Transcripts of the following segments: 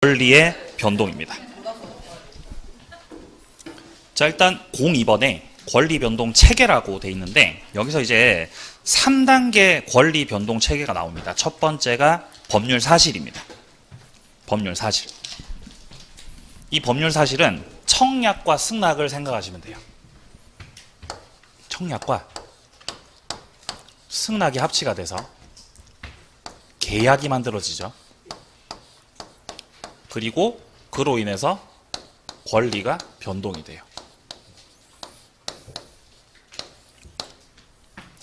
권리의 변동입니다. 자, 일단 02번에 권리 변동 체계라고 돼 있는데 여기서 이제 3단계 권리 변동 체계가 나옵니다. 첫 번째가 법률 사실입니다. 법률 사실. 이 법률 사실은 청약과 승낙을 생각하시면 돼요. 청약과 승낙이 합치가 돼서 계약이 만들어지죠. 그리고 그로 인해서 권리가 변동이 돼요.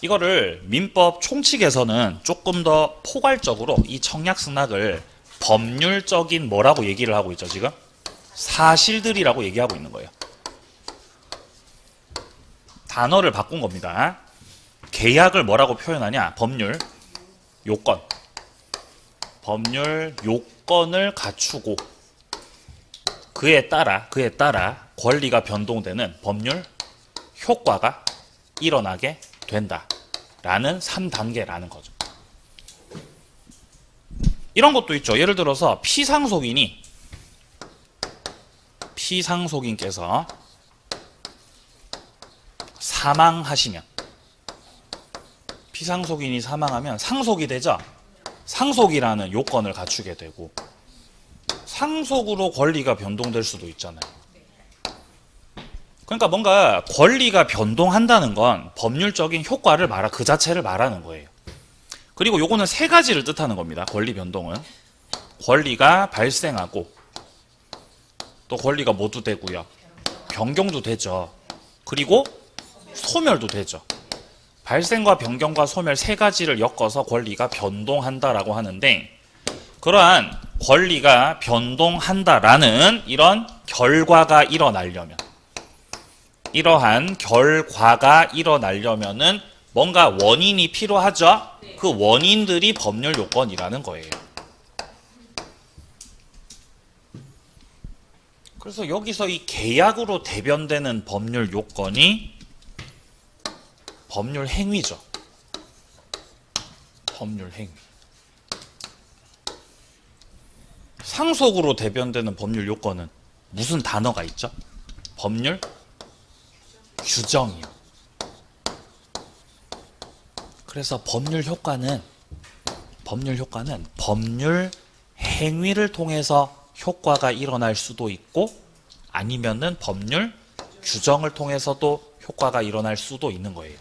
이거를 민법 총칙에서는 조금 더 포괄적으로 이 청약 승낙을 법률적인 뭐라고 얘기를 하고 있죠, 지금? 사실들이라고 얘기하고 있는 거예요. 단어를 바꾼 겁니다. 계약을 뭐라고 표현하냐? 법률 요건. 법률 요건을 갖추고 그에 따라 권리가 변동되는 법률 효과가 일어나게 된다라는 3단계라는 거죠. 이런 것도 있죠. 예를 들어서 피상속인께서 사망하시면, 피상속인이 사망하면 상속이 되죠. 상속이라는 요건을 갖추게 되고 상속으로 권리가 변동될 수도 있잖아요. 그러니까 뭔가 권리가 변동한다는 건 법률적인 효과를 그 자체를 말하는 거예요. 그리고 요거는 세 가지를 뜻하는 겁니다. 권리 변동은 권리가 발생하고 또 권리가 뭐도 되고요. 변경도 되죠. 그리고 소멸도 되죠. 발생과 변경과 소멸 세 가지를 엮어서 권리가 변동한다라고 하는데, 그러한 권리가 변동한다라는 이런 결과가 일어나려면, 이러한 결과가 일어나려면은 뭔가 원인이 필요하죠. 그 원인들이 법률 요건이라는 거예요. 그래서 여기서 이 계약으로 대변되는 법률 요건이 법률 행위죠. 법률 행위. 상속으로 대변되는 법률 요건은 무슨 단어가 있죠? 법률 규정이요. 그래서 법률 효과는 법률 행위를 통해서 효과가 일어날 수도 있고 아니면은 법률 규정을 통해서도 효과가 일어날 수도 있는 거예요.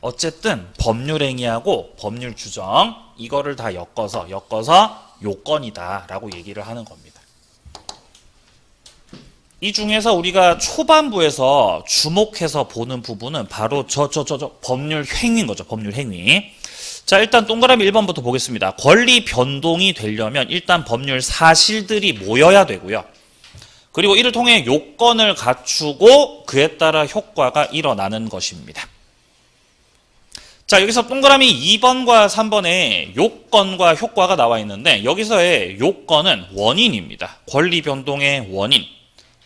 어쨌든 법률 행위하고 법률 규정 이거를 다 엮어서 요건이다 라고 얘기를 하는 겁니다. 이 중에서 우리가 초반부에서 주목해서 보는 부분은 바로 법률 행위인 거죠. 법률 행위. 자, 일단 동그라미 1번부터 보겠습니다. 권리 변동이 되려면 일단 법률 사실들이 모여야 되고요. 그리고 이를 통해 요건을 갖추고 그에 따라 효과가 일어나는 것입니다. 자, 여기서 동그라미 2번과 3번에 요건과 효과가 나와 있는데 여기서의 요건은 원인입니다. 권리 변동의 원인.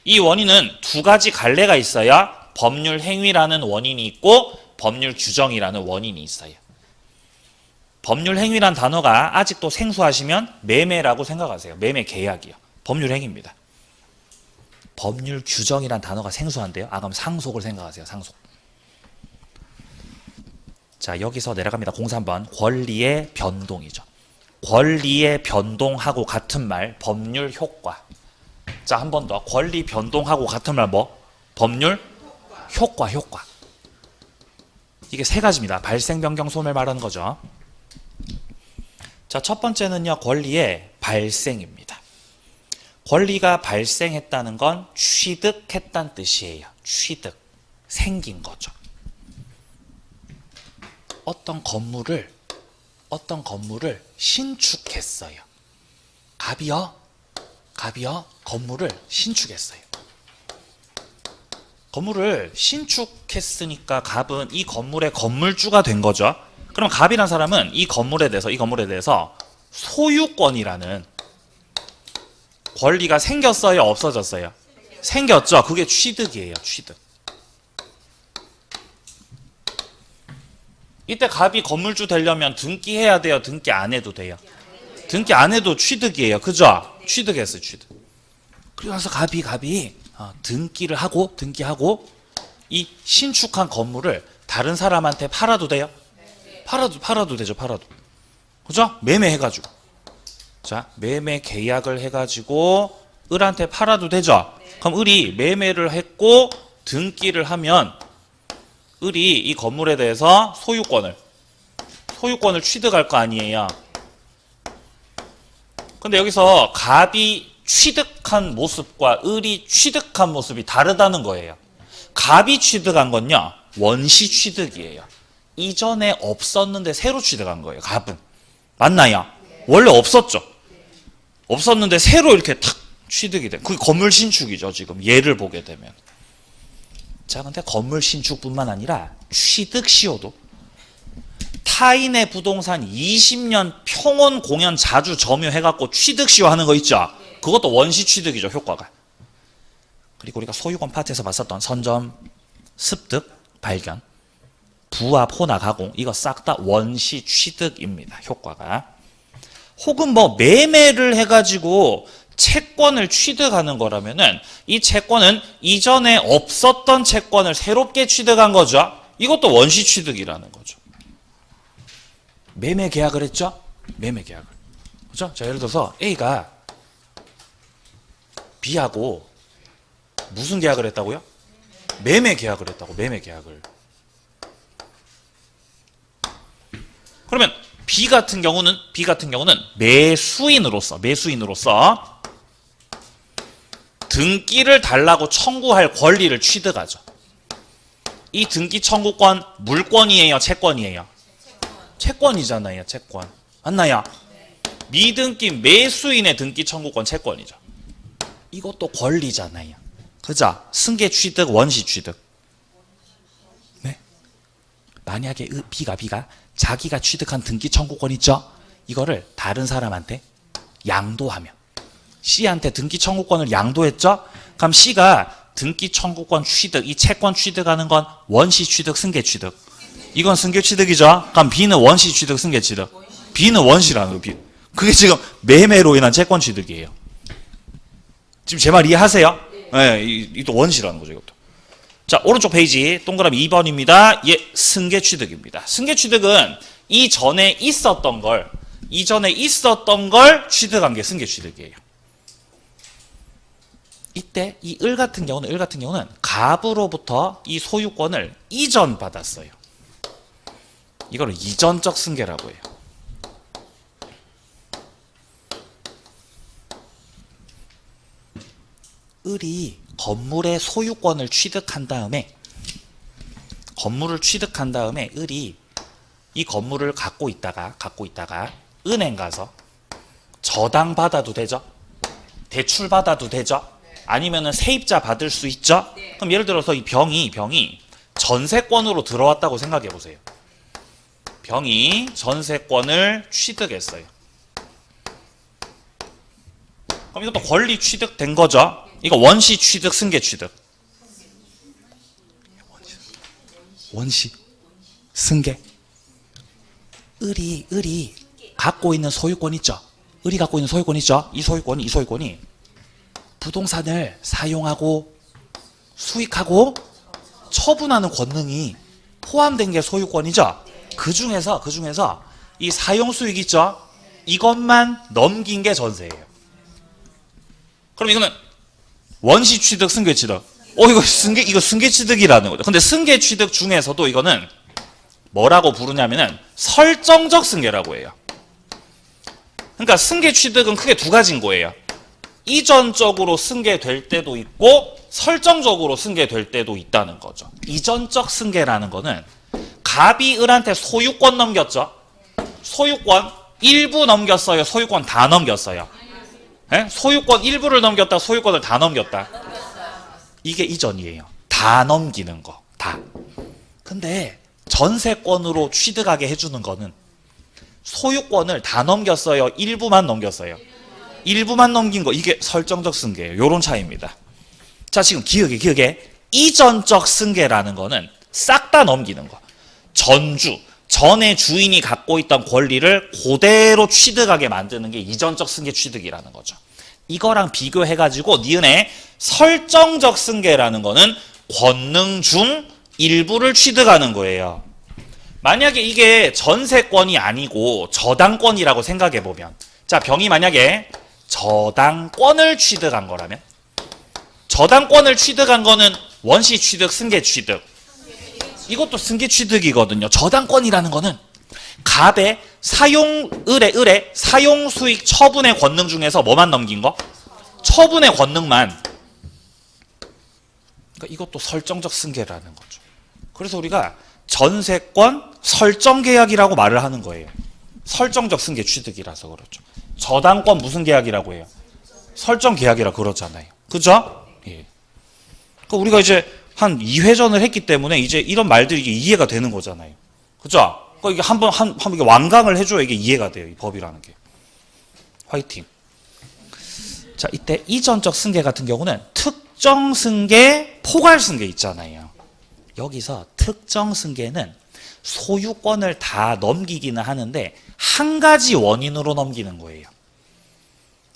이 원인은 두 가지 갈래가 있어야 법률 행위라는 원인이 있고 법률 규정이라는 원인이 있어요. 법률 행위란 단어가 아직도 생소하시면 매매라고 생각하세요. 매매 계약이요. 법률 행위입니다. 법률 규정이란 단어가 생소한데요. 그럼 상속을 생각하세요. 상속. 자, 여기서 내려갑니다. 03번. 권리의 변동이죠. 권리의 변동하고 같은 말, 법률 효과. 자, 한 번 더. 권리 변동하고 같은 말 뭐? 법률 효과. 이게 세 가지입니다. 발생, 변경, 소멸 말하는 거죠. 자, 첫 번째는요. 권리의 발생입니다. 권리가 발생했다는 건 취득했다는 뜻이에요. 취득. 생긴 거죠. 어떤 건물을 신축했어요. 갑이요. 건물을 신축했어요. 건물을 신축했으니까 갑은 이 건물의 건물주가 된 거죠. 그럼 갑이라는 사람은 이 건물에 대해서 소유권이라는 권리가 생겼어요, 없어졌어요? 생겼죠. 그게 취득이에요. 취득. 이때 갑이 건물주 되려면 등기해야 돼요? 등기 안 해도 돼요? 등기 안 해도 취득이에요. 그죠? 취득했어요. 취득. 그리고 나서 갑이 등기하고 이 신축한 건물을 다른 사람한테 팔아도 돼요? 팔아도 되죠. 그죠? 매매해가지고. 자, 매매 계약을 해가지고 을한테 팔아도 되죠? 그럼 을이 매매를 했고 등기를 하면 을이 이 건물에 대해서 소유권을 취득할 거 아니에요. 근데 여기서 갑이 취득한 모습과 을이 취득한 모습이 다르다는 거예요. 갑이 취득한 건요, 원시 취득이에요. 이전에 없었는데 새로 취득한 거예요. 갑은. 맞나요? 원래 없었죠. 없었는데 새로 이렇게 탁 취득이 돼. 그게 건물 신축이죠. 지금 예를 보게 되면. 자, 근데 건물 신축뿐만 아니라 취득 시효도 타인의 부동산 20년 평온 공연 자주 점유해갖고 취득 시효 하는 거 있죠. 그것도 원시 취득이죠. 효과가. 그리고 우리가 소유권 파트에서 봤었던 선점, 습득, 발견, 부합, 혼합, 가공, 이거 싹 다 원시 취득입니다. 효과가. 혹은 뭐 매매를 해가지고 채권을 취득하는 거라면은 이 채권은 이전에 없었던 채권을 새롭게 취득한 거죠. 이것도 원시 취득이라는 거죠. 매매 계약을 했죠? 매매 계약을. 그죠? 자, 예를 들어서 A가 B하고 무슨 계약을 했다고요? 매매 계약을 했다고. 매매 계약을. 그러면 B 같은 경우는 매수인으로서 등기를 달라고 청구할 권리를 취득하죠. 이 등기 청구권 물권이에요, 채권이에요? 채권이잖아요. 채권. 맞나요? 미등기 매수인의 등기 청구권 채권이죠. 이것도 권리잖아요. 그죠? 승계 취득, 원시 취득. 네? 만약에 B가 자기가 취득한 등기 청구권 있죠? 이거를 다른 사람한테 양도하면, C한테 등기 청구권을 양도했죠? 그럼 C가 등기 청구권 취득, 이 채권 취득하는 건 원시 취득, 승계 취득. 이건 승계 취득이죠? 그럼 B는 원시 취득, 승계 취득. B는 원시라는 거예요. 그게 지금 매매로 인한 채권 취득이에요. 지금 제 말 이해하세요? 네, 이것도 원시라는 거죠, 이것도. 자, 오른쪽 페이지 동그라미 2번입니다. 예, 승계 취득입니다. 승계 취득은 이전에 있었던 걸 취득한 게 승계 취득이에요. 이때 이 을 같은 경우는 갑으로부터 이 소유권을 이전받았어요. 이거를 이전적 승계라고 해요. 을이 건물의 소유권을 취득한 다음에 을이 이 건물을 갖고 있다가 은행 가서 저당 받아도 되죠? 대출 받아도 되죠? 아니면은 세입자 받을 수 있죠? 그럼 예를 들어서 이 병이 전세권으로 들어왔다고 생각해 보세요. 병이 전세권을 취득했어요. 그럼 이것도 권리 취득된 거죠? 이거 원시 취득, 승계 취득. 원시, 승계. 을이 갖고 있는 소유권 있죠? 이 소유권이 부동산을 사용하고 수익하고 처분하는 권능이 포함된 게 소유권이죠? 그 중에서 이 사용 수익 있죠? 이것만 넘긴 게 전세예요. 그럼 이거는 원시 취득, 승계 취득. 이거 승계 취득이라는 거죠. 근데 승계 취득 중에서도 이거는 뭐라고 부르냐면은 설정적 승계라고 해요. 그러니까 승계 취득은 크게 두 가지인 거예요. 이전적으로 승계될 때도 있고 설정적으로 승계될 때도 있다는 거죠. 이전적 승계라는 거는 갑이 을한테 소유권 넘겼죠. 소유권 일부 넘겼어요. 소유권 다 넘겼어요. 네? 소유권 일부를 넘겼다. 소유권을 다 넘겼다. 이게 이전이에요. 다 넘기는 거. 다. 근데 전세권으로 취득하게 해주는 거는 소유권을 다 넘겼어요. 일부만 넘겼어요. 일부만 넘긴 거. 이게 설정적 승계예요. 요런 차이입니다. 자, 지금 기억에 이전적 승계라는 거는 싹 다 넘기는 거. 전에 주인이 갖고 있던 권리를 그대로 취득하게 만드는 게 이전적 승계 취득이라는 거죠. 이거랑 비교해가지고 니은의 설정적 승계라는 거는 권능 중 일부를 취득하는 거예요. 만약에 이게 전세권이 아니고 저당권이라고 생각해보면, 자, 병이 만약에 저당권을 취득한 거라면, 저당권을 취득한 거는 원시 취득, 승계 취득. 이것도 승계 취득이거든요. 저당권이라는 거는 갑의 을의 사용 수익 처분의 권능 중에서 뭐만 넘긴 거? 처분의 권능만. 그러니까 이것도 설정적 승계라는 거죠. 그래서 우리가 전세권 설정 계약이라고 말을 하는 거예요. 설정적 승계 취득이라서 그렇죠. 저당권 무슨 계약이라고 해요? 설정 계약이라 그러잖아요. 그죠? 예. 그러니까 우리가 이제 한 2회전을 했기 때문에 이제 이런 말들이 이해가 되는 거잖아요. 그죠? 그러니까 이게 한번 이게 완강을 해줘야 이게 이해가 돼요. 이 법이라는 게. 화이팅. 자, 이때 이전적 승계 같은 경우는 특정 승계, 포괄 승계 있잖아요. 여기서 특정 승계는 소유권을 다 넘기기는 하는데 한 가지 원인으로 넘기는 거예요.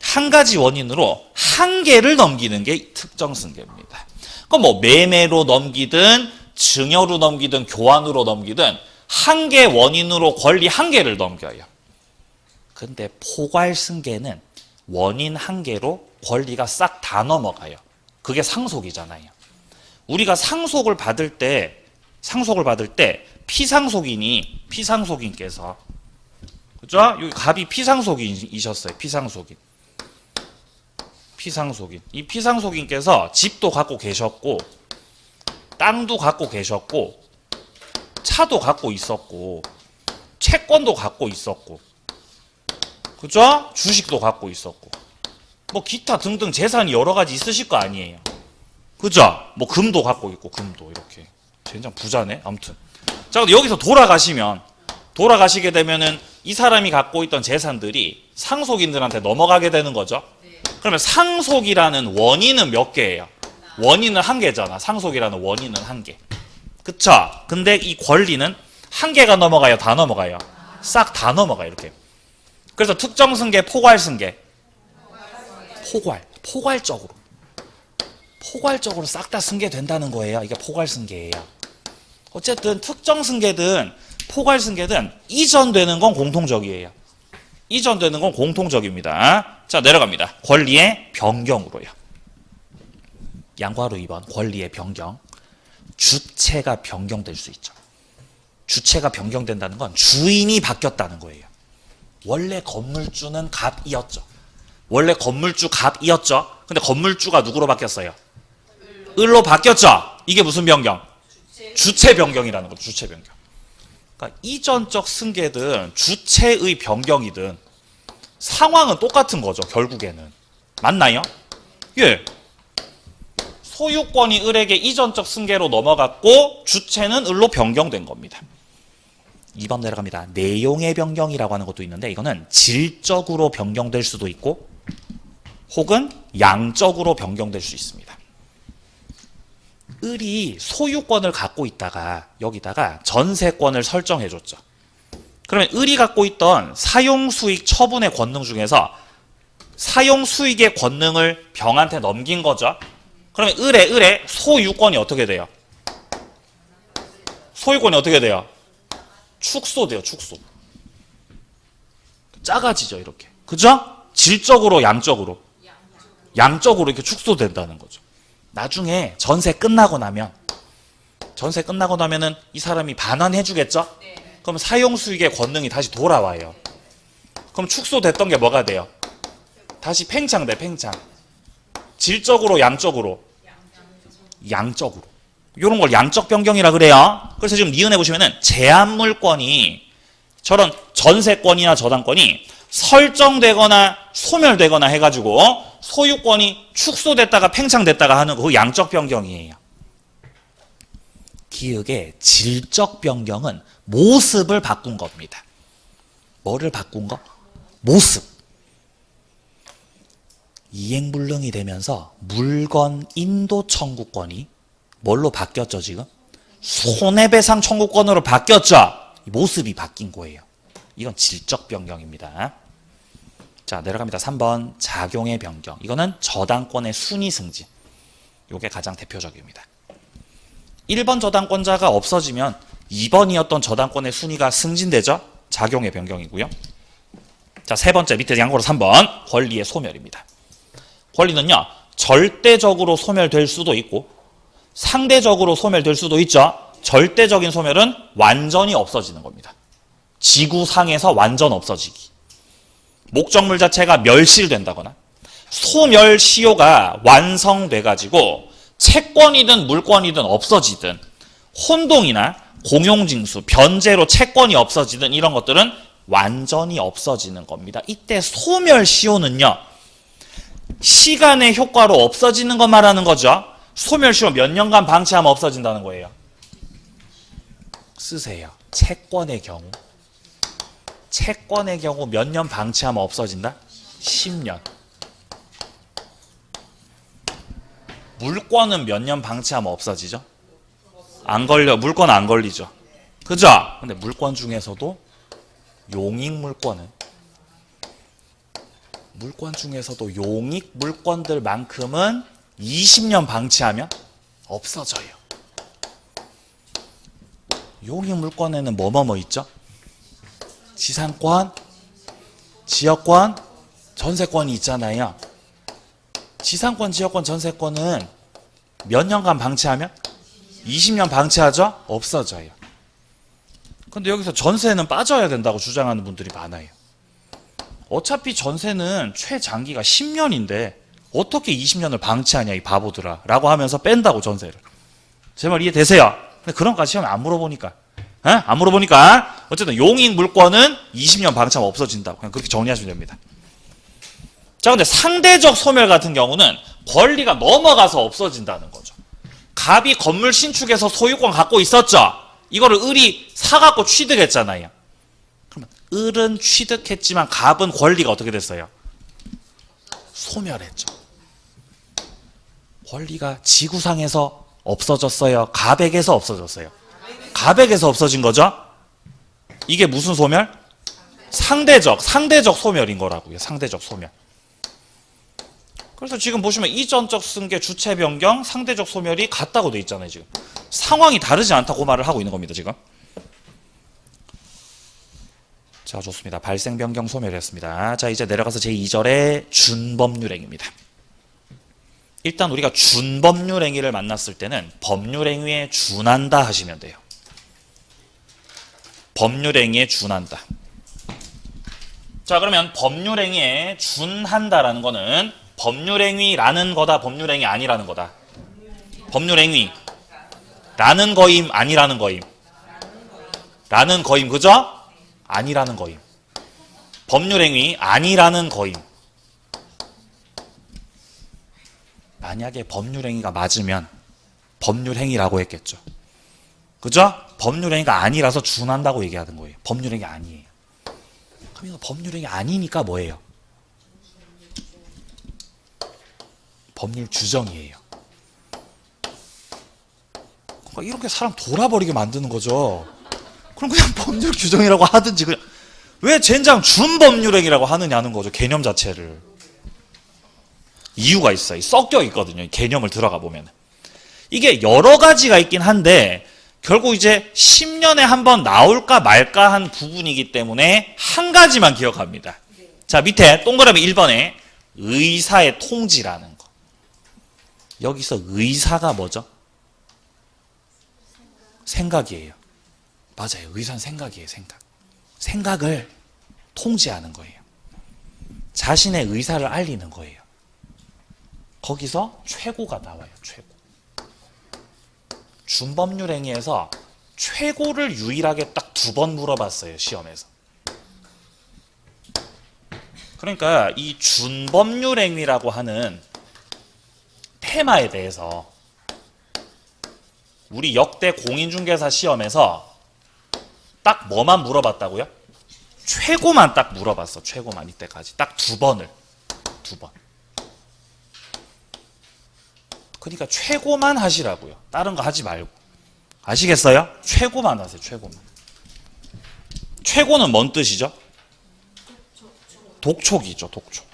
한 가지 원인으로 한 개를 넘기는 게 특정 승계입니다. 그럼 뭐 매매로 넘기든 증여로 넘기든 교환으로 넘기든 한 개 원인으로 권리 한 개를 넘겨요. 근데 포괄 승계는 원인 한 개로 권리가 싹 다 넘어가요. 그게 상속이잖아요. 우리가 상속을 받을 때 피상속인께서 그죠? 여기 갑이 피상속인이셨어요. 피상속인. 이 피상속인께서 집도 갖고 계셨고 땅도 갖고 계셨고 차도 갖고 있었고 채권도 갖고 있었고 그죠? 주식도 갖고 있었고 뭐 기타 등등 재산이 여러 가지 있으실 거 아니에요. 그죠? 뭐 금도 갖고 있고 금도 이렇게. 젠장 부자네. 아무튼. 자, 근데 여기서 돌아가시게 되면은 이 사람이 갖고 있던 재산들이 상속인들한테 넘어가게 되는 거죠. 그러면 상속이라는 원인은 몇 개예요? 원인은 한 개잖아. 상속이라는 원인은 한 개. 그쵸? 근데 이 권리는 한 개가 넘어가요? 다 넘어가요? 싹 다 넘어가요. 이렇게. 그래서 특정 승계, 포괄 승계. 포괄적으로 싹 다 승계된다는 거예요. 이게 포괄 승계예요. 어쨌든 특정 승계든 포괄 승계든 이전되는 건 공통적이에요. 이전되는 건 공통적입니다. 자, 내려갑니다. 권리의 변경으로요. 양과로 2번 권리의 변경. 주체가 변경될 수 있죠. 주체가 변경된다는 건 주인이 바뀌었다는 거예요. 원래 건물주는 갑이었죠. 근데 건물주가 누구로 바뀌었어요? 을로 바뀌었죠. 이게 무슨 변경? 주체 변경이라는 거죠. 주체 변경. 그러니까 이전적 승계든 주체의 변경이든 상황은 똑같은 거죠. 결국에는. 맞나요? 예. 소유권이 을에게 이전적 승계로 넘어갔고 주체는 을로 변경된 겁니다. 2번 내려갑니다. 내용의 변경이라고 하는 것도 있는데 이거는 질적으로 변경될 수도 있고 혹은 양적으로 변경될 수 있습니다. 을이 소유권을 갖고 있다가 여기다가 전세권을 설정해줬죠. 그러면 을이 갖고 있던 사용수익 처분의 권능 중에서 사용수익의 권능을 병한테 넘긴 거죠. 그러면 을의 소유권이 어떻게 돼요? 소유권이 어떻게 돼요? 축소돼요. 축소. 작아지죠. 이렇게. 그죠? 질적으로 양적으로 이렇게 축소된다는 거죠. 나중에 전세 끝나고 나면은 이 사람이 반환해 주겠죠? 그럼 사용수익의 권능이 다시 돌아와요. 그럼 축소됐던 게 뭐가 돼요? 다시 팽창돼. 팽창. 질적으로 양적으로 이런 걸 양적 변경이라 그래요. 그래서 지금 니은에 보시면은 제한물권이 저런 전세권이나 저당권이 설정되거나 소멸되거나 해가지고 소유권이 축소됐다가 팽창됐다가 하는 그 양적 변경이에요. 기역의 질적 변경은 모습을 바꾼 겁니다. 뭐를 바꾼 거? 모습. 이행불능이 되면서 물건 인도 청구권이 뭘로 바뀌었죠 지금? 손해배상 청구권으로 바뀌었죠. 모습이 바뀐 거예요. 이건 질적 변경입니다. 자, 내려갑니다. 3번 작용의 변경. 이거는 저당권의 순위 승진. 이게 가장 대표적입니다. 1번 저당권자가 없어지면 2번이었던 저당권의 순위가 승진되죠? 작용의 변경이고요. 자, 세 번째 밑에 양보로 3번 권리의 소멸입니다. 권리는요, 절대적으로 소멸될 수도 있고 상대적으로 소멸될 수도 있죠. 절대적인 소멸은 완전히 없어지는 겁니다. 지구상에서 완전 없어지기. 목적물 자체가 멸실된다거나 소멸시효가 완성돼가지고 채권이든 물권이든 없어지든 혼동이나 공용징수, 변제로 채권이 없어지든 이런 것들은 완전히 없어지는 겁니다. 이때 소멸시효는요, 시간의 효과로 없어지는 것 말하는 거죠. 소멸시효 몇 년간 방치하면 없어진다는 거예요. 쓰세요. 채권의 경우. 채권의 경우 몇 년 방치하면 없어진다? 10년. 물권은 몇 년 방치하면 없어지죠? 안 걸려. 물권 안 걸리죠. 그죠? 근데 물권 중에서도 용익 물권은 물권 중에서도 용익 물권들만큼은 20년 방치하면 없어져요. 용익 물권에는 뭐뭐 있죠? 지상권, 지역권, 전세권이 있잖아요. 지상권, 지역권, 전세권은 몇 년간 방치하면? 20년 방치하죠? 없어져요. 근데 여기서 전세는 빠져야 된다고 주장하는 분들이 많아요. 어차피 전세는 최장기가 10년인데 어떻게 20년을 방치하냐 이 바보들아 라고 하면서 뺀다고 전세를. 제 말 이해되세요? 근데 그런 것까지 시험에 안 물어보니까. 안 물어보니까 어쨌든 용익 물권은 20년 방치하면 없어진다고 그냥 그렇게 정리하시면 됩니다. 자, 근데 상대적 소멸 같은 경우는 권리가 넘어가서 없어진다는 거죠. 갑이 건물 신축해서 소유권 갖고 있었죠. 이거를 을이 사갖고 취득했잖아요. 그러면 을은 취득했지만 갑은 권리가 어떻게 됐어요? 소멸했죠. 권리가 지구상에서 없어졌어요? 갑에게서 없어졌어요? 갑에게서 없어진 거죠? 이게 무슨 소멸? 상대적 소멸인 거라고요. 상대적 소멸. 그래서 지금 보시면 이전적 승계, 주체 변경, 상대적 소멸이 같다고 돼 있잖아요. 지금 상황이 다르지 않다고 말을 하고 있는 겁니다. 지금. 자, 좋습니다. 발생 변경 소멸이었습니다. 자, 이제 내려가서 제2절의 준법률행위입니다. 일단 우리가 준법률행위를 만났을 때는 법률행위에 준한다 하시면 돼요. 법률행위에 준한다. 자, 그러면 법률행위에 준한다라는 거는 법률행위라는 거다, 법률행위 아니라는 거다. 법률행위 라는 거임, 아니라는 거임. 라는 거임, 그죠? 아니라는 거임. 법률행위 아니라는 거임. 만약에 법률행위가 맞으면 법률행위라고 했겠죠. 그죠? 법률행위가 아니라서 준한다고 얘기하는 거예요. 법률행위 아니에요. 그럼 이거 법률행위 아니니까 뭐예요? 법률 규정이에요. 그러니까 이렇게 사람 돌아버리게 만드는 거죠. 그럼 그냥 법률 규정이라고 하든지 그냥 왜 젠장 준법률행위라고 하느냐는 거죠. 개념 자체를. 이유가 있어요. 섞여 있거든요. 개념을 들어가 보면. 이게 여러 가지가 있긴 한데 결국 이제 10년에 한 번 나올까 말까 한 부분이기 때문에 한 가지만 기억합니다. 자, 밑에 동그라미 1번에 의사의 통지라는 거. 여기서 의사가 뭐죠? 생각이에요. 맞아요. 의사는 생각이에요. 생각. 생각을 통지하는 거예요. 자신의 의사를 알리는 거예요. 거기서 최고가 나와요. 최고. 준법률행위에서 최고를 유일하게 딱 2번 물어봤어요. 시험에서. 그러니까 이 준법률행위라고 하는 테마에 대해서 우리 역대 공인중개사 시험에서 딱 뭐만 물어봤다고요? 최고만 딱 물어봤어. 최고만 이때까지. 딱 2번을. 2번. 그러니까 최고만 하시라고요. 다른 거 하지 말고. 아시겠어요? 최고만 하세요. 최고만. 최고는 뭔 뜻이죠? 독촉이죠, 독촉.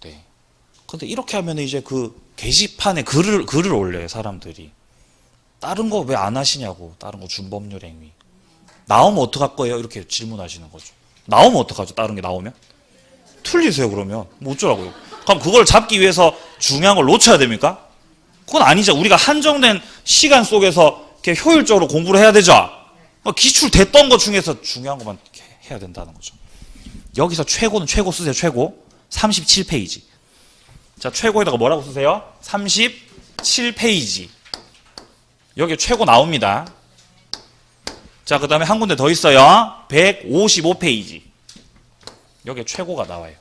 네. 근데 이렇게 하면 이제 그 게시판에 글을 올려요, 사람들이. 다른 거 왜 안 하시냐고, 다른 거 준법률 행위. 나오면 어떡할 거예요? 이렇게 질문하시는 거죠. 나오면 어떡하죠? 다른 게 나오면? 틀리세요, 그러면. 뭐 어쩌라고요? 그럼 그걸 잡기 위해서 중요한 걸 놓쳐야 됩니까? 그건 아니죠. 우리가 한정된 시간 속에서 이렇게 효율적으로 공부를 해야 되죠. 기출됐던 것 중에서 중요한 것만 이렇게 해야 된다는 거죠. 여기서 최고는 최고 쓰세요. 최고 37페이지. 자, 최고에다가 뭐라고 쓰세요? 37페이지. 여기 최고 나옵니다. 자, 그 다음에 한 군데 더 있어요. 155페이지. 여기에 최고가 나와요.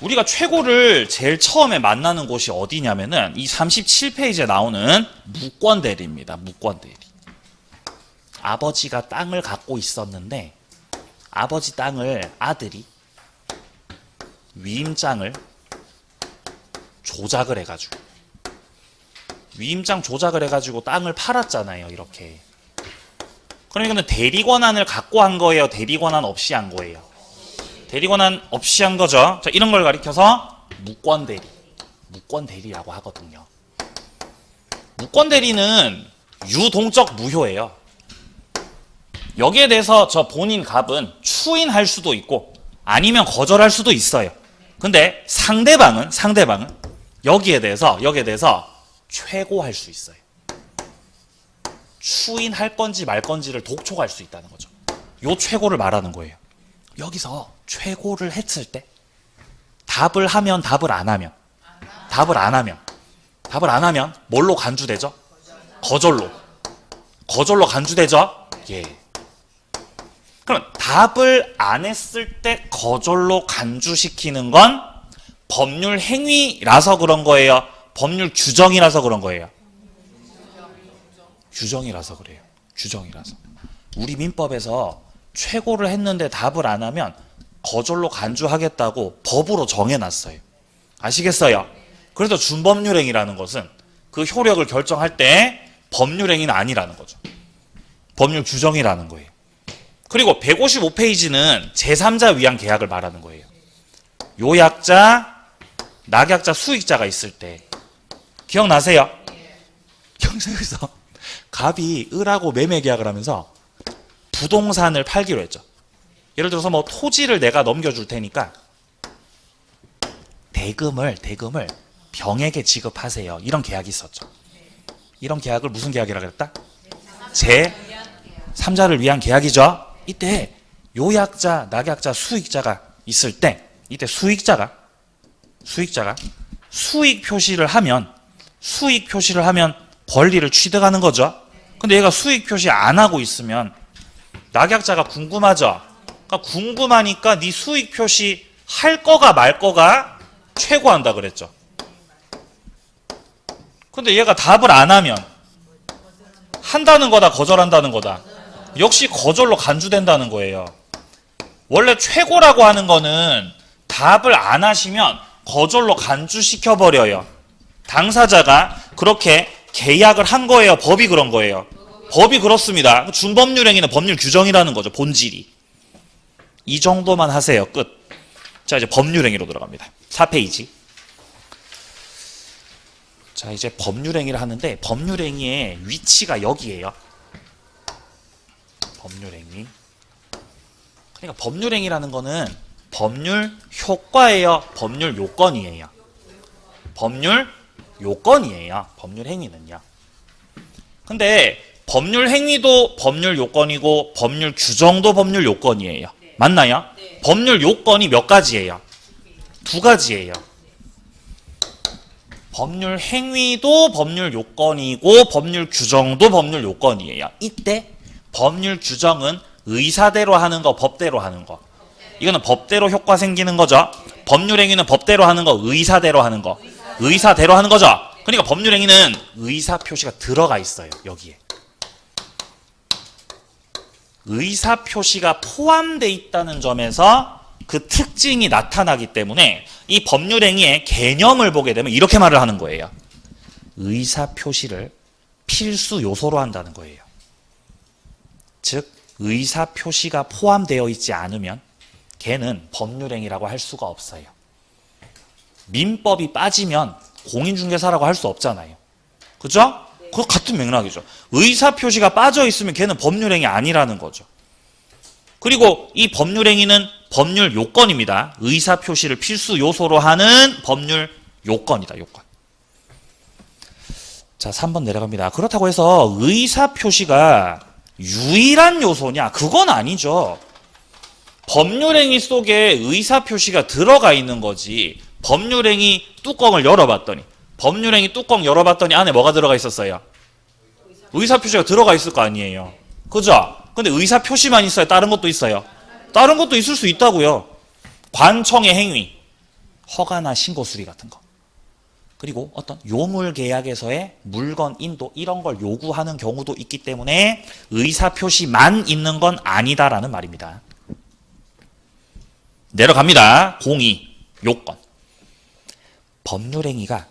우리가 최고를 제일 처음에 만나는 곳이 어디냐면은 이 37페이지에 나오는 무권대리입니다. 무권대리. 아버지가 땅을 갖고 있었는데 아버지 땅을 아들이 위임장을 조작을 해가지고 위임장 조작을 해가지고 땅을 팔았잖아요. 이렇게. 그러니까 대리권한을 갖고 한 거예요? 대리권한 없이 한 거예요? 대리권한 없이 한 거죠. 자, 이런 걸 가리켜서 무권대리. 무권대리라고 하거든요. 무권대리는 유동적 무효예요. 여기에 대해서 저 본인 갑은 추인할 수도 있고 아니면 거절할 수도 있어요. 근데 상대방은 여기에 대해서 최고할 수 있어요. 추인할 건지 말 건지를 독촉할 수 있다는 거죠. 요 최고를 말하는 거예요. 여기서 최고를 했을 때 답을 하면 답을 안 하면 뭘로 간주되죠? 거절로 간주되죠? 예. 그럼 답을 안 했을 때 거절로 간주시키는 건 법률 행위라서 그런 거예요? 법률 규정이라서 그런 거예요? 규정이라서 그래요. 규정이라서. 우리 민법에서 최고를 했는데 답을 안 하면 거절로 간주하겠다고 법으로 정해놨어요. 아시겠어요? 그래서 준법률행위라는 것은 그 효력을 결정할 때 법률행위는 아니라는 거죠. 법률 규정이라는 거예요. 그리고 155페이지는 제3자 위한 계약을 말하는 거예요. 요약자, 낙약자, 수익자가 있을 때 기억나세요? 경쟁에서 갑이 을하고 매매 계약을 하면서 부동산을 팔기로 했죠. 예를 들어서 뭐 토지를 내가 넘겨줄 테니까 대금을 병에게 지급하세요. 이런 계약이 있었죠. 이런 계약을 무슨 계약이라고 했다? 제3자를 위한 계약이죠. 이때 요약자, 낙약자, 수익자가 있을 때 이때 수익자가 수익 표시를 하면 권리를 취득하는 거죠. 근데 얘가 수익 표시 안 하고 있으면 낙약자가 궁금하죠. 그러니까 궁금하니까 네 수익 표시 할 거가 말 거가 최고한다 그랬죠. 근데 얘가 답을 안 하면 한다는 거다 거절한다는 거다. 역시 거절로 간주된다는 거예요. 원래 최고라고 하는 거는 답을 안 하시면 거절로 간주시켜버려요. 당사자가 그렇게 계약을 한 거예요? 법이 그런 거예요? 법이 그렇습니다. 준법률행위는 법률 규정이라는 거죠. 본질이. 이 정도만 하세요. 끝. 자, 이제 법률행위로 들어갑니다. 4페이지. 자, 이제 법률행위를 하는데 법률행위의 위치가 여기예요. 법률행위. 그러니까 법률행위라는 거는 법률 효과예요? 법률 요건이에요? 법률 요건이에요. 법률 행위는요. 근데 법률 행위도 법률 요건이고 법률 규정도 법률 요건이에요. 맞나요? 법률 요건이 몇 가지예요? 두 가지예요. 법률 행위도 법률 요건이고 법률 규정도 법률 요건이에요. 이때 법률 규정은 의사대로 하는 거, 법대로 하는 거. 이거는 법대로 효과 생기는 거죠. 법률 행위는 법대로 하는 거, 의사대로 하는 거. 의사대로 하는 거죠. 그러니까 법률 행위는 의사 표시가 들어가 있어요. 여기에. 의사 표시가 포함되어 있다는 점에서 그 특징이 나타나기 때문에 이 법률 행위의 개념을 보게 되면 이렇게 말을 하는 거예요. 의사 표시를 필수 요소로 한다는 거예요. 즉 의사 표시가 포함되어 있지 않으면 걔는 법률행위라고 할 수가 없어요. 민법이 빠지면 공인중개사라고 할 수 없잖아요. 그죠? 그거 같은 맥락이죠. 의사 표시가 빠져 있으면 걔는 법률행위 아니라는 거죠. 그리고 이 법률행위는 법률 요건입니다. 의사 표시를 필수 요소로 하는 법률 요건이다. 요건. 자, 3번 내려갑니다. 그렇다고 해서 의사 표시가 유일한 요소냐? 그건 아니죠. 법률행위 속에 의사 표시가 들어가 있는 거지. 법률행위 뚜껑을 열어봤더니 안에 뭐가 들어가 있었어요? 의사 표시가 들어가 있을 거 아니에요. 그죠? 근데 의사 표시만 있어요? 다른 것도 있어요? 다른 것도 있을 수 있다고요. 관청의 행위, 허가나 신고 수리 같은 거. 그리고 어떤 요물 계약에서의 물건 인도 이런 걸 요구하는 경우도 있기 때문에 의사 표시만 있는 건 아니다라는 말입니다. 내려갑니다. 02 요건. 법률행위가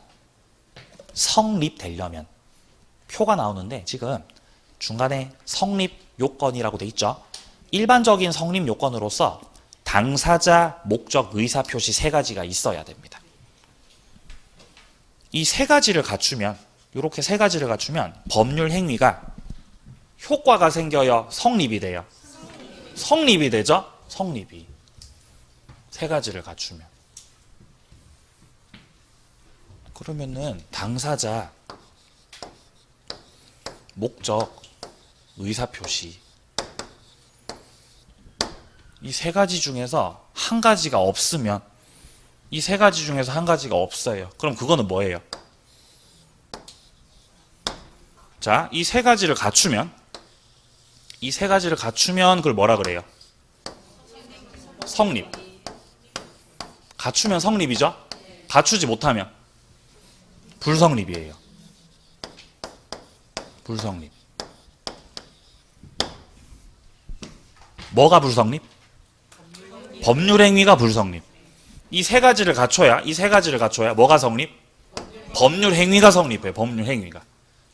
성립되려면 표가 나오는데 지금 중간에 성립 요건이라고 돼 있죠. 일반적인 성립 요건으로서 당사자, 목적, 의사 표시 세 가지가 있어야 됩니다. 이 세 가지를 갖추면, 이렇게 세 가지를 갖추면 법률 행위가 효과가 생겨요? 성립이 돼요? 성립이 되죠? 성립이. 세 가지를 갖추면. 그러면은 당사자, 목적, 의사표시 이 세 가지 중에서 한 가지가 없으면 이 세 가지 중에서 한 가지가 없어요. 그럼 그거는 뭐예요? 자, 이 세 가지를 갖추면 그걸 뭐라 그래요? 성립. 갖추면 성립이죠? 갖추지 못하면 불성립이에요. 불성립. 뭐가 불성립? 법률행위가 불성립. 이 세 가지를 갖춰야 뭐가 성립? 법률행위가 성립해요.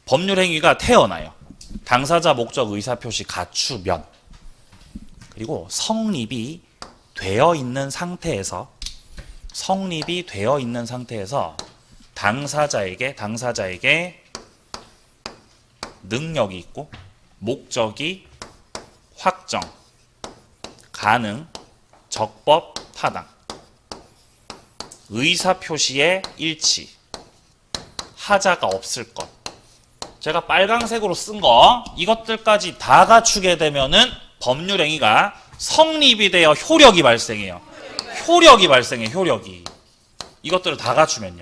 법률행위가 태어나요. 당사자, 목적, 의사표시 갖추면. 그리고 성립이 되어 있는 상태에서 당사자에게 능력이 있고 목적이 확정, 가능, 적법, 타당, 의사표시의 일치, 하자가 없을 것. 제가 빨강색으로 쓴 거 이것들까지 다 갖추게 되면은 법률행위가 성립이 되어 효력이 발생해요. 효력이. 이것들을 다 갖추면요.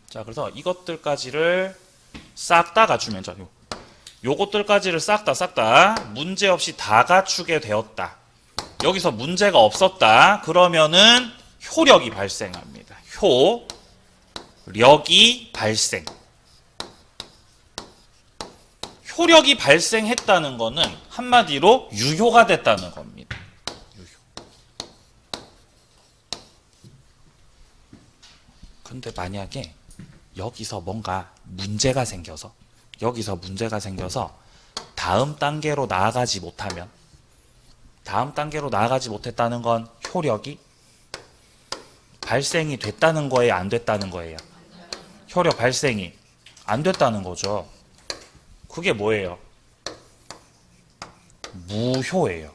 자, 그래서 이것들까지를 싹 다 갖추면 요것들까지를 싹 다 문제없이 다 갖추게 되었다. 여기서 문제가 없었다. 그러면은 효력이 발생합니다. 효력이 발생. 효력이 발생했다는 거는 한마디로 유효가 됐다는 겁니다. 근데 만약에 여기서 뭔가 문제가 생겨서 다음 단계로 나아가지 못했다는 건 효력이 발생이 됐다는 거예요, 안 됐다는 거예요? 효력 발생이 안 됐다는 거죠. 그게 뭐예요? 무효예요.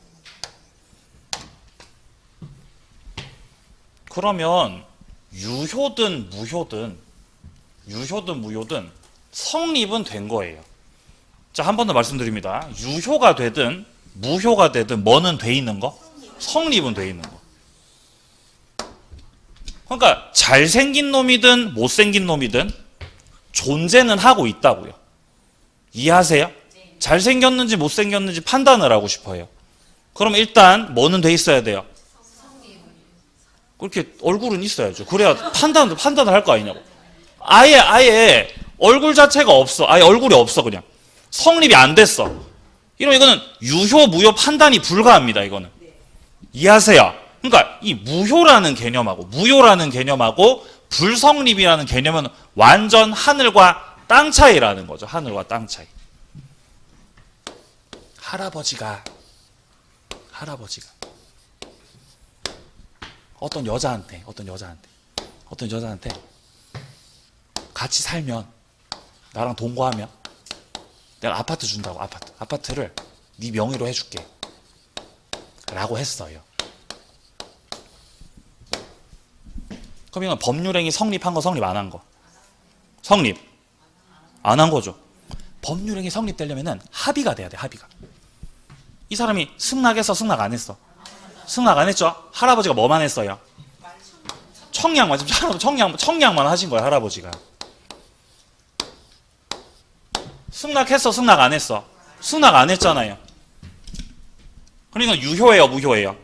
그러면 유효든 무효든 성립은 된 거예요. 자, 한 번 더 말씀드립니다. 유효가 되든 무효가 되든 뭐는 돼 있는 거? 성립은 돼 있는 거. 그러니까 잘생긴 놈이든 못생긴 놈이든 존재는 하고 있다고요. 이해하세요? 잘생겼는지 못생겼는지 판단을 하고 싶어요. 그럼 일단 뭐는 돼 있어야 돼요? 그렇게 얼굴은 있어야죠. 그래야 판단을 할 거 아니냐고. 아예 얼굴 자체가 없어. 아예 얼굴이 없어. 그냥 성립이 안 됐어. 이거는 유효 무효 판단이 불가합니다. 이거는 이해하세요? 그러니까 이 무효라는 개념하고 불성립이라는 개념은 완전 하늘과 땅 차이라는 거죠. 하늘과 땅 차이. 할아버지가 어떤 여자한테 같이 살면, 나랑 동거하면 내가 아파트 준다고. 아파트를 네 명의로 해줄게 라고 했어요. 그럼 이건 법률행위 성립한 거, 성립 안 한 거? 성립 안 한 거죠. 법률행위 성립되려면은 합의가 돼야 돼. 합의가. 이 사람이 승낙했어, 승낙 안 했어? 승낙 안 했죠. 할아버지가 뭐만 했어요? 청약만. 지금 청약만 하신 거예요. 할아버지가. 승낙했어, 승낙 안 했어? 승낙 안 했잖아요. 그러니까 유효해요, 무효해요?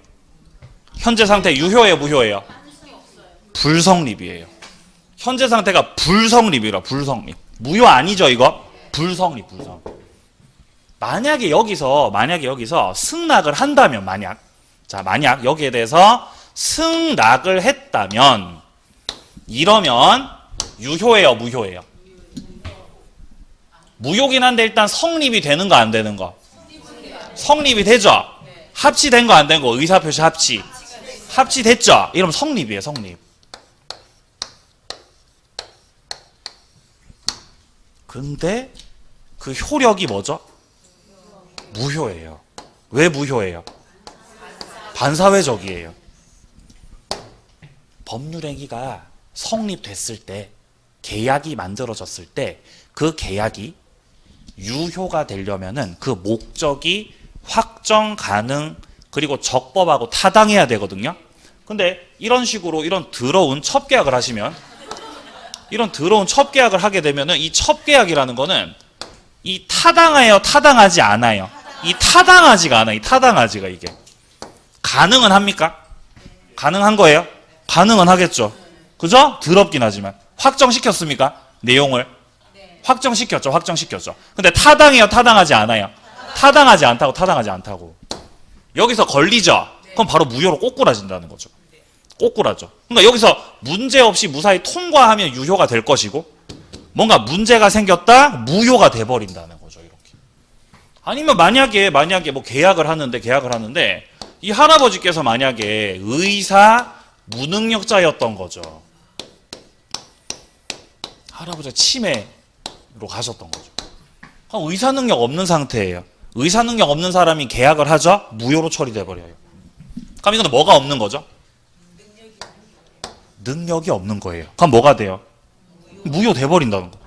현재 상태 유효해요, 무효해요? 불성립이에요. 현재 상태가 불성립이라. 불성립. 무효 아니죠, 이거? 불성립. 만약에 여기서 승낙을 한다면, 만약 여기에 대해서 승낙을 했다면, 이러면 유효해요, 무효해요? 무효긴 한데 일단 성립이 되는 거 안 되는 거? 성립이 되죠? 합치된 거 안 된 거? 의사표시 합치됐죠? 이러면 성립이에요, 성립. 근데 그 효력이 뭐죠? 무효예요. 왜 무효예요? 반사회적이에요. 법률행위가 성립됐을 때, 계약이 만들어졌을 때, 그 계약이 유효가 되려면은 그 목적이 확정 가능, 그리고 적법하고 타당해야 되거든요. 근데 이런 식으로 이런 더러운 첩계약을 하시면, 이런 더러운 첩계약을 하게 되면은 이 첩계약이라는 거는 이 타당해요, 타당하지 않아요? 이 타당하지가 않아요. 이 타당하지가 이게. 가능은 합니까? 가능한 거예요? 가능은 하겠죠. 그죠? 더럽긴 하지만. 확정시켰습니까? 내용을. 확정시켰죠. 근데 타당해요, 타당하지 않아요? 타당하지 않다고. 여기서 걸리죠? 그럼 바로 무효로 꼬꾸라진다는 거죠. 꼬꾸라져. 그러니까 여기서 문제없이 무사히 통과하면 유효가 될 것이고, 뭔가 문제가 생겼다? 무효가 돼버린다는 거죠. 이렇게. 아니면 만약에 뭐 계약을 하는데 이 할아버지께서 만약에 의사 무능력자였던 거죠. 할아버지가 치매로 가셨던 거죠. 그럼 의사 능력 없는 상태예요. 의사 능력 없는 사람이 계약을 하죠? 무효로 처리돼 버려요. 그럼 이건 뭐가 없는 거죠? 능력이 없는 거예요. 그럼 뭐가 돼요? 무효돼 버린다는 거.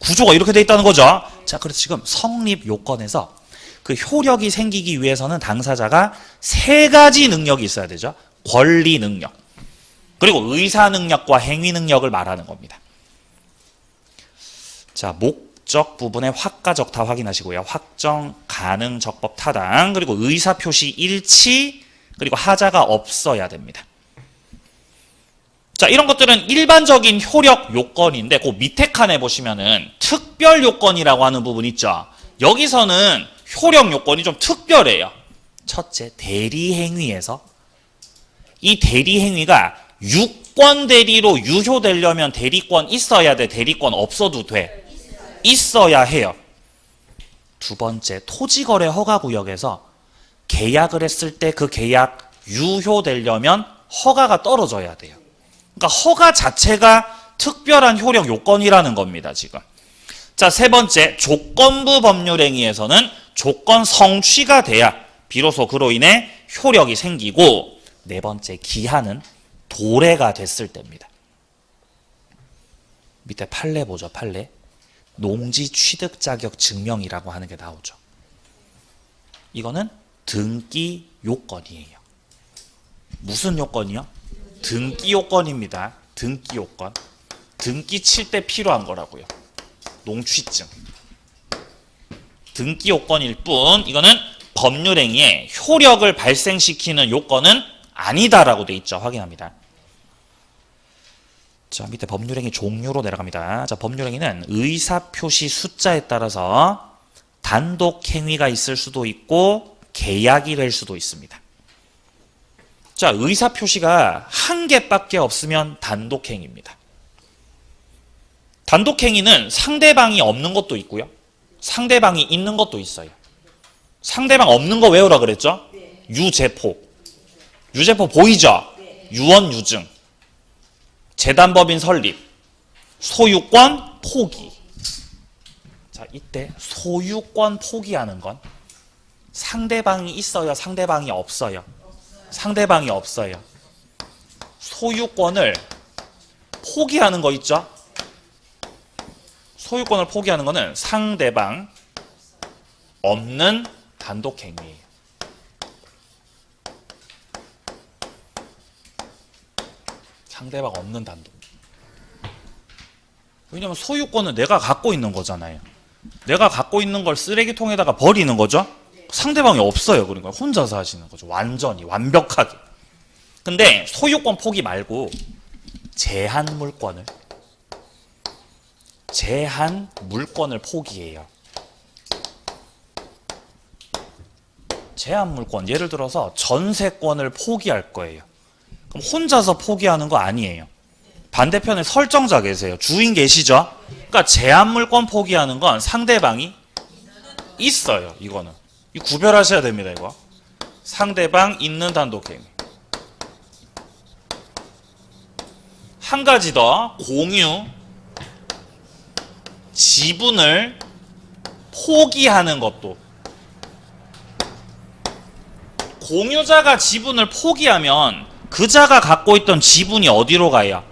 구조가 이렇게 돼 있다는 거죠. 자, 그래서 지금 성립 요건에서 그 효력이 생기기 위해서는 당사자가 세 가지 능력이 있어야 되죠. 권리 능력, 그리고 의사 능력과 행위 능력을 말하는 겁니다. 자, 목적 부분의 확과 적타 확인하시고요. 확정, 가능, 적법, 타당, 그리고 의사 표시 일치, 그리고 하자가 없어야 됩니다. 자, 이런 것들은 일반적인 효력 요건인데, 그 밑에 칸에 보시면은 특별 요건이라고 하는 부분 있죠. 여기서는 효력 요건이 좀 특별해요. 첫째, 대리행위에서 이 대리행위가 유권 대리로 유효되려면 대리권 있어야 돼? 대리권 없어도 돼? 있어야 해요. 두 번째, 토지거래 허가구역에서 계약을 했을 때 그 계약 유효되려면 허가가 떨어져야 돼요. 그러니까 허가 자체가 특별한 효력 요건이라는 겁니다, 지금. 자, 세 번째, 조건부 법률행위에서는 조건 성취가 돼야 비로소 그로 인해 효력이 생기고, 네 번째, 기한은 도래가 됐을 때입니다. 밑에 판례 보죠, 판례. 농지 취득 자격 증명이라고 하는 게 나오죠. 이거는 등기 요건이에요. 무슨 요건이요? 등기 요건입니다. 등기 요건. 등기 칠 때 필요한 거라고요. 농취증. 등기 요건일 뿐, 이거는 법률행위에 효력을 발생시키는 요건은 아니다라고 돼 있죠. 확인합니다. 자, 밑에 법률행위 종류로 내려갑니다. 자, 법률행위는 의사표시 숫자에 따라서 단독행위가 있을 수도 있고 계약이 될 수도 있습니다. 자, 의사표시가 한 개밖에 없으면 단독행위입니다. 단독행위는 상대방이 없는 것도 있고요. 상대방이 있는 것도 있어요. 상대방 없는 거 외우라 그랬죠? 유제포. 유제포 보이죠? 유언 유증. 재단법인 설립. 소유권 포기. 자, 이때 소유권 포기하는 건 상대방이 있어요, 상대방이 없어요? 상대방이 없어요. 소유권을 포기하는 거 있죠? 소유권을 포기하는 거는 상대방 없는 단독 행위예요. 상대방 없는 단독. 왜냐면 소유권은 내가 갖고 있는 거잖아요. 내가 갖고 있는 걸 쓰레기통에다가 버리는 거죠? 상대방이 없어요. 그러니까 혼자서 하시는 거죠. 완전히, 완벽하게. 근데 소유권 포기 말고 제한 물권을 포기해요. 제한 물권, 예를 들어서 전세권을 포기할 거예요. 그럼 혼자서 포기하는 거 아니에요. 반대편에 설정자 계세요. 주인 계시죠? 그러니까 제한 물권 포기하는 건 상대방이 있어요. 이거는. 이 구별하셔야 됩니다. 이거. 상대방 있는 단독행위. 한 가지 더, 공유 지분을 포기하는 것도. 공유자가 지분을 포기하면 그 자가 갖고 있던 지분이 어디로 가요?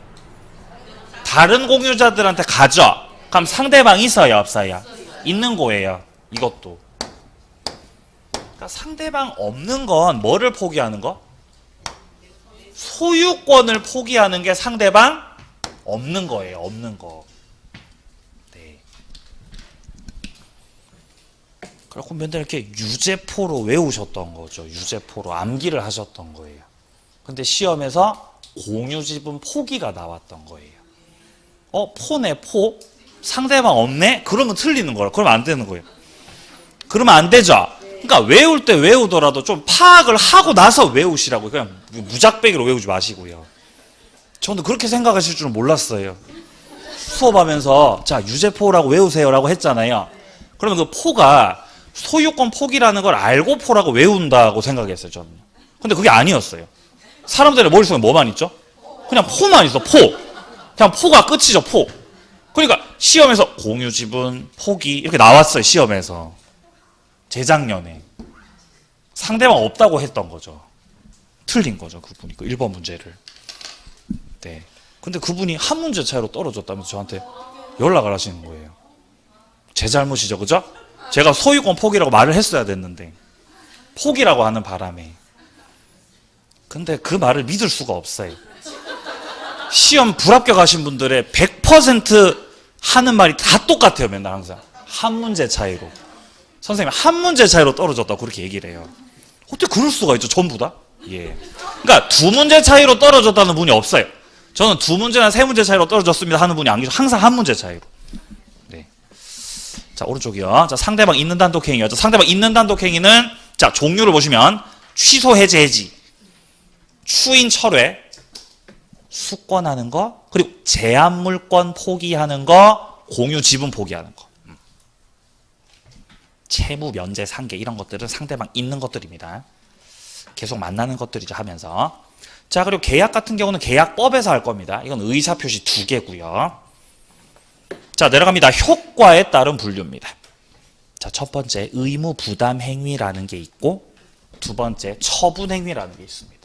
다른 공유자들한테 가죠? 그럼 상대방이 있어요, 없어요? 있는 거예요. 이것도. 그러니까 상대방 없는 건 뭐를 포기하는 거? 소유권을 포기하는 게 상대방 없는 거예요. 없는 거. 네. 그렇고 맨날 이렇게 유제포로 외우셨던 거죠. 유제포로 암기를 하셨던 거예요. 근데 시험에서 공유지분 포기가 나왔던 거예요. 포네, 포? 상대방 없네? 그러면 틀리는 거예요. 그러면 안 되는 거예요. 그러면 안 되죠? 그러니까 외울 때 외우더라도 좀 파악을 하고 나서 외우시라고요. 그냥 무작배기로 외우지 마시고요. 저는 그렇게 생각하실 줄은 몰랐어요. 수업하면서 자, 유제포라고 외우세요라고 했잖아요. 그러면 그 포가 소유권 포기라는 걸 알고 포라고 외운다고 생각했어요, 저는. 근데 그게 아니었어요. 사람들의 머릿속에 뭐만 있죠? 그냥 포만 있어, 포. 그냥 포가 끝이죠, 포. 그러니까 시험에서 공유지분 포기 이렇게 나왔어요, 시험에서. 재작년에. 상대방 없다고 했던 거죠. 틀린 거죠, 그분이. 그 1번 문제를. 네. 근데 그분이 한 문제 차이로 떨어졌다면서 저한테 연락을 하시는 거예요. 제 잘못이죠, 그죠? 제가 소유권 포기라고 말을 했어야 됐는데. 포기라고 하는 바람에. 근데 그 말을 믿을 수가 없어요. 시험 불합격하신 분들의 100% 하는 말이 다 똑같아요. 맨날 항상. 한 문제 차이로. 선생님 한 문제 차이로 떨어졌다고 그렇게 얘기를 해요. 어떻게 그럴 수가 있죠? 전부 다? 예. 그러니까 두 문제 차이로 떨어졌다는 분이 없어요. 저는 두 문제나 세 문제 차이로 떨어졌습니다 하는 분이 안 계셔. 항상 한 문제 차이로. 네. 자, 오른쪽이요. 자, 상대방 있는 단독행위요. 자, 상대방 있는 단독행위는 자, 종류를 보시면 취소, 해제, 해지, 추인, 철회, 숙권하는 거, 그리고 제한 물권 포기하는 거, 공유 지분 포기하는 거. 채무, 면제, 상계 이런 것들은 상대방 있는 것들입니다. 계속 만나는 것들이죠 하면서. 자, 그리고 계약 같은 경우는 계약법에서 할 겁니다. 이건 의사표시 2개고요. 자, 내려갑니다. 효과에 따른 분류입니다. 자, 첫 번째 의무 부담 행위라는 게 있고 두 번째 처분 행위라는 게 있습니다.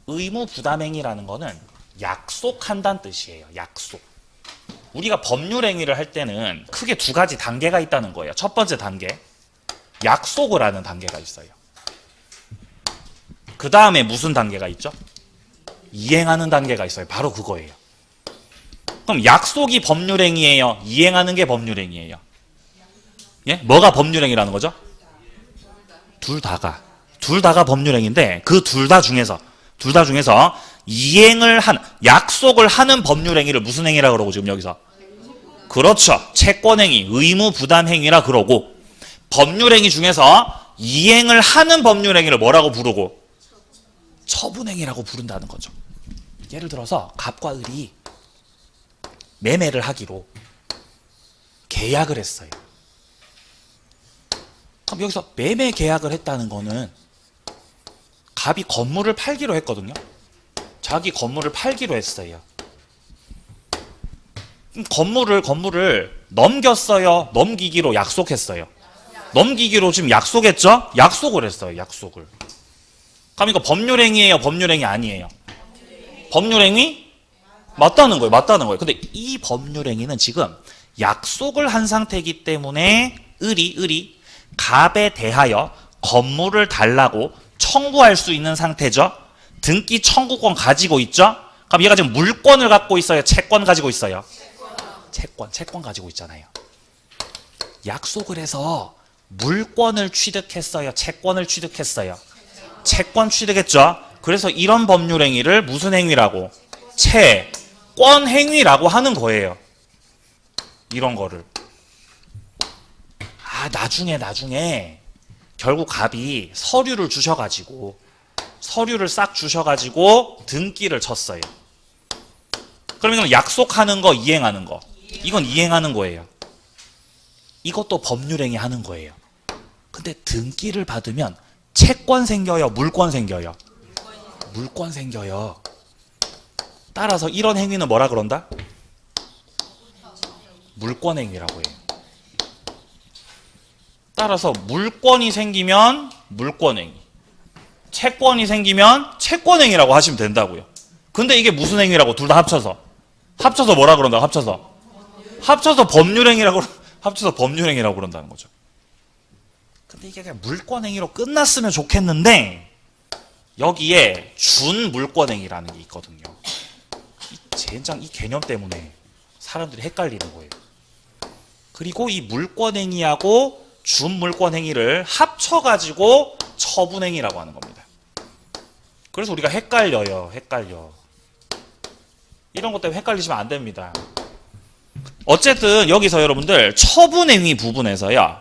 의무 부담 행위라는 거는 약속한다는 뜻이에요. 약속. 우리가 법률 행위를 할 때는 크게 두 가지 단계가 있다는 거예요. 첫 번째 단계, 약속을 하는 단계가 있어요. 그 다음에 무슨 단계가 있죠? 이행하는 단계가 있어요. 바로 그거예요. 그럼 약속이 법률 행위예요? 이행하는 게 법률 행위예요? 예? 뭐가 법률 행위라는 거죠? 둘 다가 법률 행위인데 그 둘 다 중에서 이행을 한 약속을 하는 법률 행위를 무슨 행위라고 그러고 지금 여기서? 그렇죠. 채권 행위, 의무 부담 행위라 그러고 법률 행위 중에서 이행을 하는 법률 행위를 뭐라고 부르고? 처분 행위라고 부른다는 거죠. 예를 들어서 갑과 을이 매매를 하기로 계약을 했어요. 그럼 여기서 매매 계약을 했다는 거는 갑이 건물을 팔기로 했거든요. 자기 건물을 팔기로 했어요. 건물을 넘겼어요? 넘기기로 약속했어요? 넘기기로 지금 약속했죠? 약속을 했어요. 약속을. 그럼 이거 법률행위예요? 법률행위 아니에요? 법률행위? 맞다는 거예요. 맞다는 거예요. 근데 이 법률행위는 지금 약속을 한 상태이기 때문에 을이 갑에 대하여 건물을 달라고 청구할 수 있는 상태죠. 등기 청구권 가지고 있죠. 그럼 얘가 지금 물권을 갖고 있어요? 채권 가지고 있어요? 채권 가지고 있잖아요. 약속을 해서 물권을 취득했어요? 채권을 취득했어요? 채권 취득했죠. 그래서 이런 법률행위를 무슨 행위라고? 채권 행위라고 하는 거예요. 이런 거를. 나중에 결국 갑이 서류를 싹 주셔가지고 등기를 쳤어요. 그럼 이건 약속하는 거, 이행하는 거. 이건 이행하는 거예요. 이것도 법률행위 하는 거예요. 근데 등기를 받으면 채권 생겨요? 물권 생겨요? 물권 생겨요. 따라서 이런 행위는 뭐라 그런다? 물권 행위라고 해요. 따라서 물권이 생기면 물권 행위, 채권이 생기면 채권 행위라고 하시면 된다고요. 근데 이게 무슨 행위라고? 둘 다 합쳐서 뭐라 그런다? 합쳐서 법률행위라고 그런다는 거죠. 근데 이게 그냥 물권행위로 끝났으면 좋겠는데 여기에 준물권행위라는 게 있거든요. 젠장 이 개념 때문에 사람들이 헷갈리는 거예요. 그리고 이 물권행위하고 준물권행위를 합쳐가지고 처분행위라고 하는 겁니다. 그래서 우리가 헷갈려. 이런 것 때문에 헷갈리시면 안 됩니다. 어쨌든 여기서 여러분들 처분행위 부분에서요.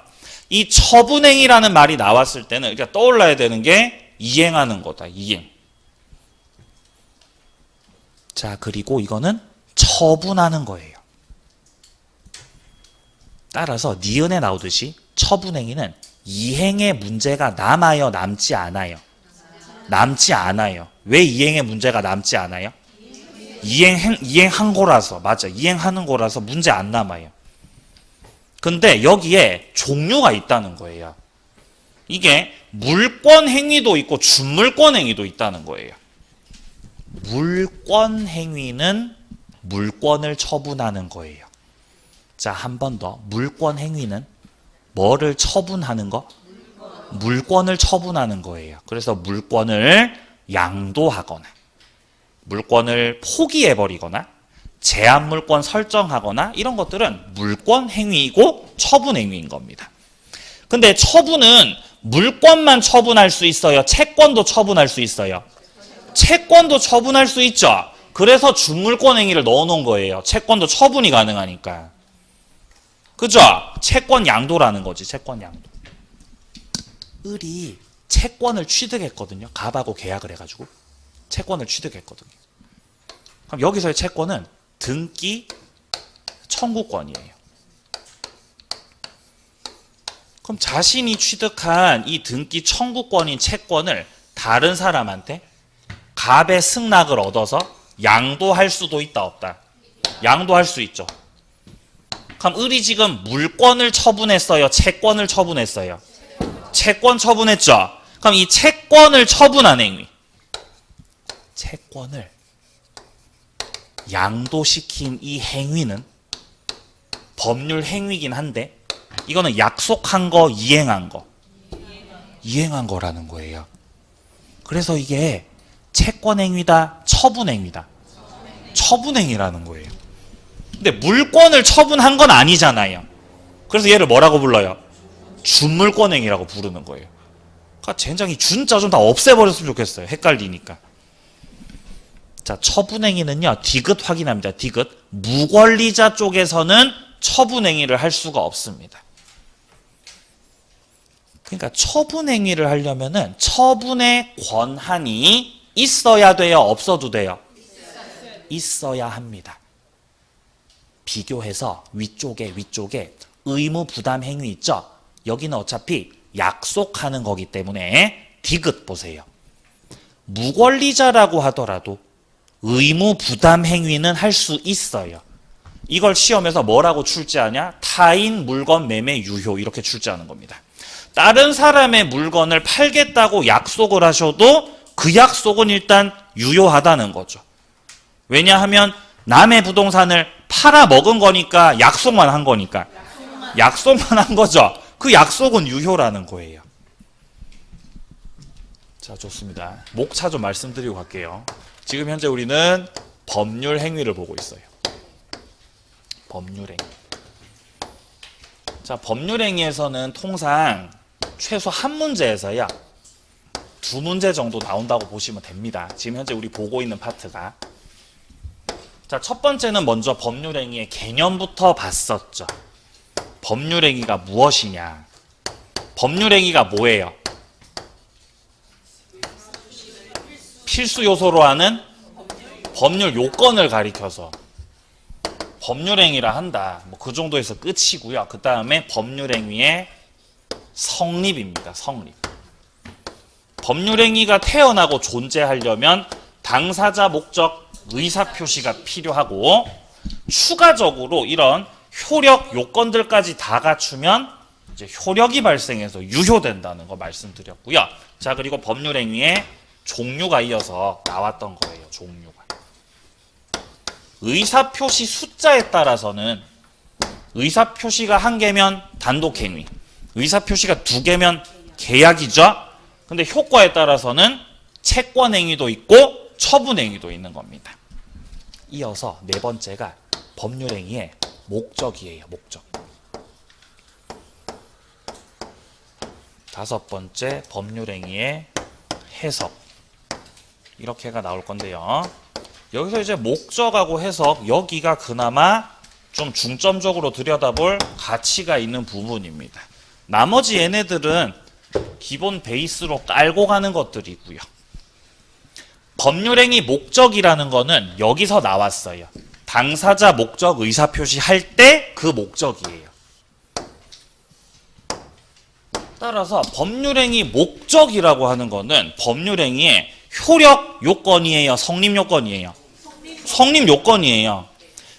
이 처분행위라는 말이 나왔을 때는 그러니까 떠올라야 되는 게 이행하는 거다. 이행. 자, 그리고 이거는 처분하는 거예요. 따라서 니은에 나오듯이 처분행위는 이행의 문제가 남아요? 남지 않아요? 남지 않아요. 왜 이행의 문제가 남지 않아요? 이행한 거라서. 맞아. 이행하는 거라서 문제 안 남아요. 근데 여기에 종류가 있다는 거예요. 이게 물권 행위도 있고 준물권 행위도 있다는 거예요. 물권 행위는 물권을 처분하는 거예요. 자, 한 번 더. 물권 행위는 뭐를 처분하는 거? 물권을 처분하는 거예요. 그래서 물권을 양도하거나 물권을 포기해버리거나 제한물권 설정하거나 이런 것들은 물권 행위이고 처분 행위인 겁니다. 근데 처분은 물권만 처분할 수 있어요? 채권도 처분할 수 있어요? 채권도 처분할 수 있죠. 그래서 준물권 행위를 넣어놓은 거예요. 채권도 처분이 가능하니까. 그죠? 채권 양도라는 거지. 채권 양도. 을이 채권을 취득했거든요. 갑하고 계약을 해가지고 채권을 취득했거든요. 그럼 여기서의 채권은 등기 청구권이에요. 그럼 자신이 취득한 이 등기 청구권인 채권을 다른 사람한테 갑의 승낙을 얻어서 양도할 수도 있다 없다? 양도할 수 있죠. 그럼 을이 지금 물권을 처분했어요? 채권을 처분했어요? 채권 처분했죠. 그럼 이 채권을 처분한 행위, 채권을 양도시킨 이 행위는 법률 행위긴 한데 이거는 약속한 거, 이행한 거, 이행한 거라는 거예요. 그래서 이게 채권 행위다, 처분 행위다, 처분 행위라는 거예요. 근데 물권을 처분한 건 아니잖아요. 그래서 얘를 뭐라고 불러요? 준물권 행위라고 부르는 거예요. 그러니까 젠장이 준자 좀 다 없애버렸으면 좋겠어요. 헷갈리니까. 자, 처분행위는요, 디귿 확인합니다. 디귿. 무권리자 쪽에서는 처분행위를 할 수가 없습니다. 그러니까 처분행위를 하려면은 처분의 권한이 있어야 돼요? 없어도 돼요? 있어야 합니다. 비교해서 위쪽에 의무 부담 행위 있죠? 여기는 어차피 약속하는 거기 때문에 디귿 보세요. 무권리자라고 하더라도 의무 부담 행위는 할 수 있어요. 이걸 시험에서 뭐라고 출제하냐? 타인 물건 매매 유효 이렇게 출제하는 겁니다. 다른 사람의 물건을 팔겠다고 약속을 하셔도 그 약속은 일단 유효하다는 거죠. 왜냐하면 남의 부동산을 팔아먹은 거니까 약속만 한 거니까. 약속만 한 거죠. 그 약속은 유효라는 거예요. 자, 좋습니다. 목차 좀 말씀드리고 갈게요. 지금 현재 우리는 법률 행위를 보고 있어요. 법률 행위. 자, 법률 행위에서는 통상 최소 한 문제에서야 두 문제 정도 나온다고 보시면 됩니다. 지금 현재 우리 보고 있는 파트가. 자, 첫 번째는 먼저 법률 행위의 개념부터 봤었죠. 법률 행위가 무엇이냐? 법률 행위가 뭐예요? 필수 요소로 하는 법률 요건을 가리켜서 법률행위라 한다. 뭐 그 정도에서 끝이고요. 그 다음에 법률행위의 성립입니다. 성립. 법률행위가 태어나고 존재하려면 당사자 목적 의사표시가 필요하고 추가적으로 이런 효력 요건들까지 다 갖추면 이제 효력이 발생해서 유효된다는 거 말씀드렸고요. 자, 그리고 법률행위의 종류가 이어서 나왔던 거예요. 종류가. 의사표시 숫자에 따라서는 의사표시가 1개면 단독행위, 의사표시가 2개면 계약이죠. 근데 효과에 따라서는 채권행위도 있고 처분행위도 있는 겁니다. 이어서 네 번째가 법률행위의 목적이에요. 목적. 다섯 번째 법률행위의 해석. 이렇게가 나올 건데요. 여기서 이제 목적하고 해석, 여기가 그나마 좀 중점적으로 들여다볼 가치가 있는 부분입니다. 나머지 얘네들은 기본 베이스로 깔고 가는 것들이고요. 법률행위 목적이라는 거는 여기서 나왔어요. 당사자 목적 의사표시 할 때 그 목적이에요. 따라서 법률행위 목적이라고 하는 거는 법률행위의 효력 요건이에요? 성립 요건이에요? 성립 요건이에요.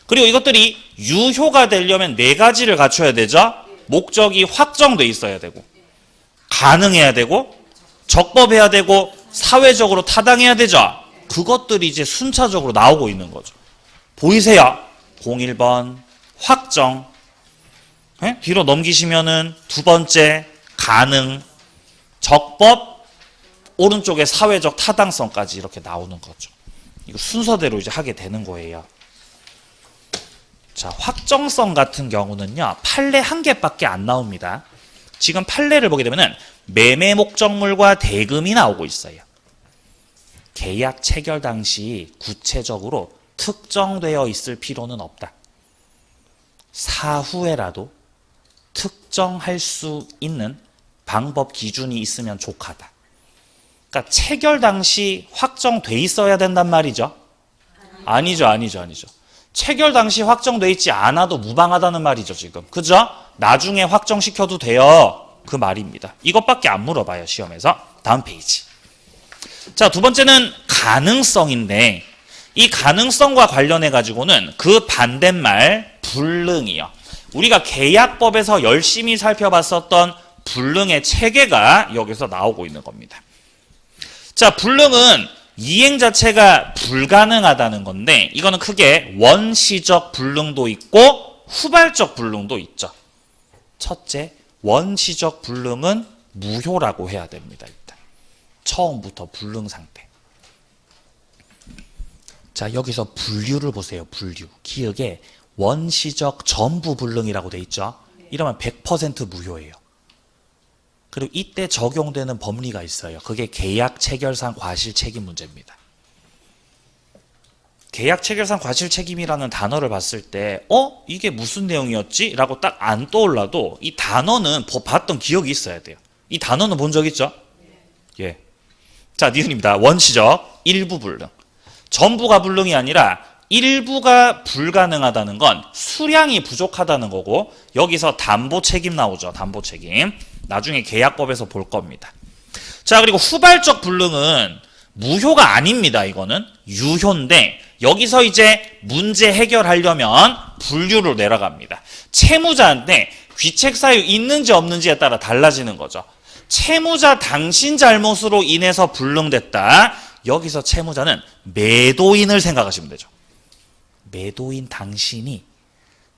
그리고 이것들이 유효가 되려면 네 가지를 갖춰야 되죠. 목적이 확정돼 있어야 되고, 가능해야 되고, 적법해야 되고, 사회적으로 타당해야 되죠. 그것들이 이제 순차적으로 나오고 있는 거죠. 보이세요? 01번 확정. 네? 뒤로 넘기시면은 두 번째 가능, 적법, 오른쪽에 사회적 타당성까지 이렇게 나오는 거죠. 이거 순서대로 이제 하게 되는 거예요. 자, 확정성 같은 경우는요, 판례 1개밖에 안 나옵니다. 지금 판례를 보게 되면은 매매 목적물과 대금이 나오고 있어요. 계약 체결 당시 구체적으로 특정되어 있을 필요는 없다. 사후에라도 특정할 수 있는 방법 기준이 있으면 족하다. 그러니까 체결 당시 확정돼 있어야 된단 말이죠. 아니죠. 체결 당시 확정돼 있지 않아도 무방하다는 말이죠, 지금. 그죠? 나중에 확정시켜도 돼요. 그 말입니다. 이것밖에 안 물어봐요, 시험에서. 다음 페이지. 자, 두 번째는 가능성인데, 이 가능성과 관련해 가지고는 그 반대말 불능이요. 우리가 계약법에서 열심히 살펴봤었던 불능의 체계가 여기서 나오고 있는 겁니다. 자, 불능은 이행 자체가 불가능하다는 건데, 이거는 크게 원시적 불능도 있고 후발적 불능도 있죠. 첫째, 원시적 불능은 무효라고 해야 됩니다. 일단 처음부터 불능 상태. 자, 여기서 분류를 보세요. 분류. 기억에 원시적 전부 불능이라고 돼 있죠. 이러면 100% 무효예요. 그리고 이때 적용되는 법리가 있어요. 그게 계약 체결상 과실 책임 문제입니다. 계약 체결상 과실 책임이라는 단어를 봤을 때 이게 무슨 내용이었지? 라고 딱 안 떠올라도 이 단어는 봤던 기억이 있어야 돼요. 이 단어는 본 적 있죠? 예. 자, 니은입니다. 원시적 일부 불능. 전부가 불능이 아니라 일부가 불가능하다는 건 수량이 부족하다는 거고, 여기서 담보 책임 나오죠. 담보 책임. 나중에 계약법에서 볼 겁니다. 자, 그리고 후발적 불능은 무효가 아닙니다. 이거는 유효인데 여기서 이제 문제 해결하려면 분류로 내려갑니다. 채무자인데 귀책 사유 있는지 없는지에 따라 달라지는 거죠. 채무자 당신 잘못으로 인해서 불능됐다. 여기서 채무자는 매도인을 생각하시면 되죠. 매도인 당신이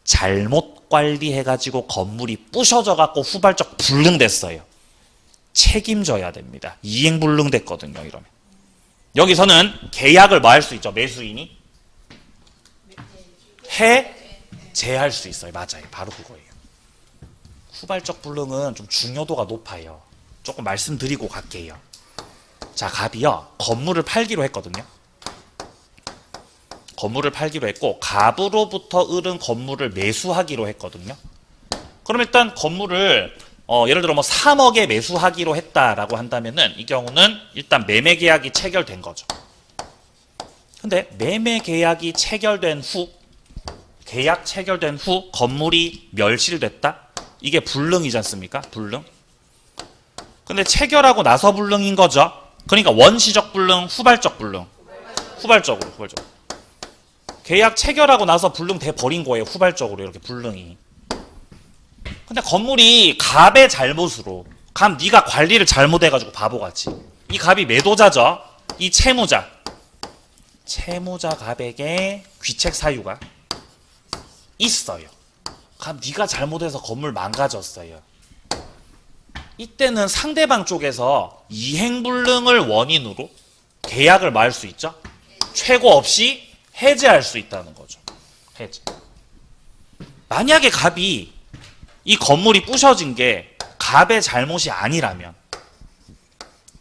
잘못 관리해가지고 건물이 부셔져갖고 후발적 불능됐어요. 책임져야 됩니다. 이행불능됐거든요. 이러면 여기서는 계약을 뭐 할 수 있죠? 매수인이 해제할 수 있어요. 맞아요. 바로 그거예요. 후발적 불능은 좀 중요도가 높아요. 조금 말씀드리고 갈게요. 자, 갑이요. 건물을 팔기로 했거든요. 건물을 팔기로 했고 갑으로부터 얻은 건물을 매수하기로 했거든요. 그럼 일단 건물을 예를 들어 뭐 3억에 매수하기로 했다라고 한다면은 이 경우는 일단 매매 계약이 체결된 거죠. 근데 매매 계약이 체결된 후 계약 체결된 후 건물이 멸실됐다? 이게 불능이지 않습니까? 불능. 근데 체결하고 나서 불능인 거죠. 그러니까 원시적 불능, 후발적 불능. 후발적으로. 계약 체결하고 나서 불능 돼 버린 거예요. 후발적으로 이렇게 불능이. 근데 건물이 갑의 잘못으로 갑 네가 관리를 잘못해가지고 바보같이 이 갑이 매도자죠. 이 채무자 갑에게 귀책 사유가 있어요. 갑 네가 잘못해서 건물 망가졌어요. 이때는 상대방 쪽에서 이행불능을 원인으로 계약을 말 수 있죠. 최고 없이 해제할 수 있다는 거죠. 해제. 만약에 갑이 이 건물이 부셔진 게 갑의 잘못이 아니라면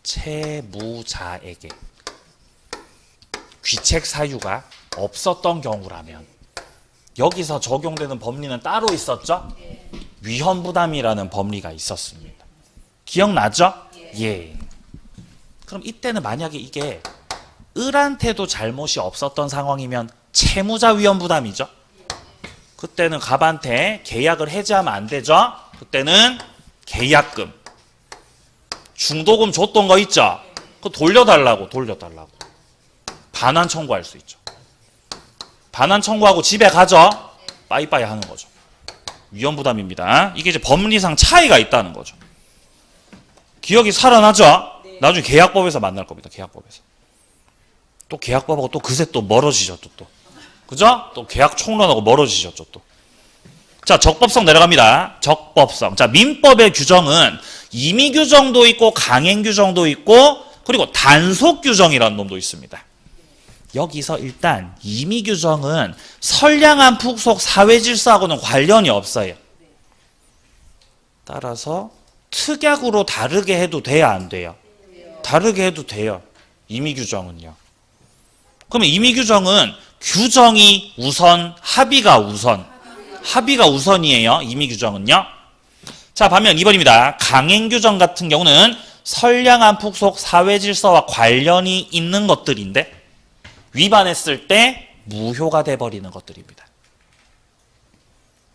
채무자에게 귀책 사유가 없었던 경우라면 여기서 적용되는 법리는 따로 있었죠? 위헌부담이라는 법리가 있었습니다. 기억나죠? 예. 그럼 이때는 만약에 이게 을한테도 잘못이 없었던 상황이면 채무자 위헌부담이죠? 그때는 갑한테 계약을 해지하면 안 되죠? 그때는 계약금, 중도금 줬던 거 있죠? 그거 돌려달라고. 반환 청구할 수 있죠. 반환 청구하고 집에 가죠? 빠이빠이 하는 거죠. 위헌부담입니다. 이게 이제 법리상 차이가 있다는 거죠. 기억이 살아나죠? 나중에 계약법에서 만날 겁니다. 계약법에서. 또 계약법하고 또 그새 또 멀어지죠. 또. 그죠? 또 계약 총론하고 멀어지셨죠, 또. 자, 적법성 내려갑니다. 적법성. 자, 민법의 규정은 임의 규정도 있고 강행 규정도 있고 그리고 단속 규정이라는 놈도 있습니다. 여기서 일단 임의 규정은 선량한 풍속 사회 질서하고는 관련이 없어요. 따라서 특약으로 다르게 해도 돼야 안 돼요? 다르게 해도 돼요. 임의 규정은요. 그러면 임의 규정은 규정이 우선, 합의가 우선. 합의가 우선이에요. 임의 규정은요. 자, 반면 2번입니다. 강행 규정 같은 경우는 선량한 풍속 사회 질서와 관련이 있는 것들인데 위반했을 때 무효가 돼버리는 것들입니다.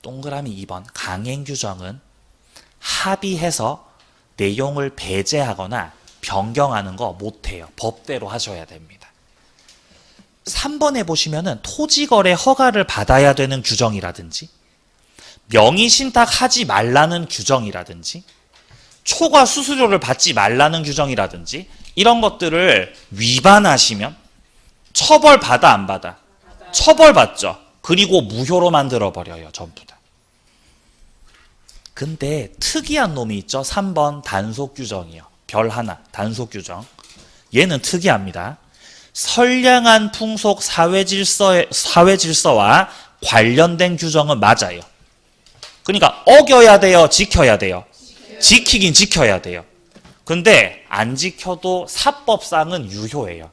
동그라미 2번. 강행 규정은 합의해서 내용을 배제하거나 변경하는 거 못해요. 법대로 하셔야 됩니다. 3번에 보시면은 토지거래 허가를 받아야 되는 규정이라든지 명의신탁하지 말라는 규정이라든지 초과 수수료를 받지 말라는 규정이라든지 이런 것들을 위반하시면 처벌받아 안 받아? 처벌받죠. 그리고 무효로 만들어버려요. 전부 다. 근데 특이한 놈이 있죠. 3번 단속규정이요. 별 하나 단속규정. 얘는 특이합니다. 선량한 풍속 사회 질서와 관련된 규정은 맞아요. 그러니까 어겨야 돼요? 지켜야 돼요? 지키긴 지켜야 돼요. 근데 안 지켜도 사법상은 유효해요.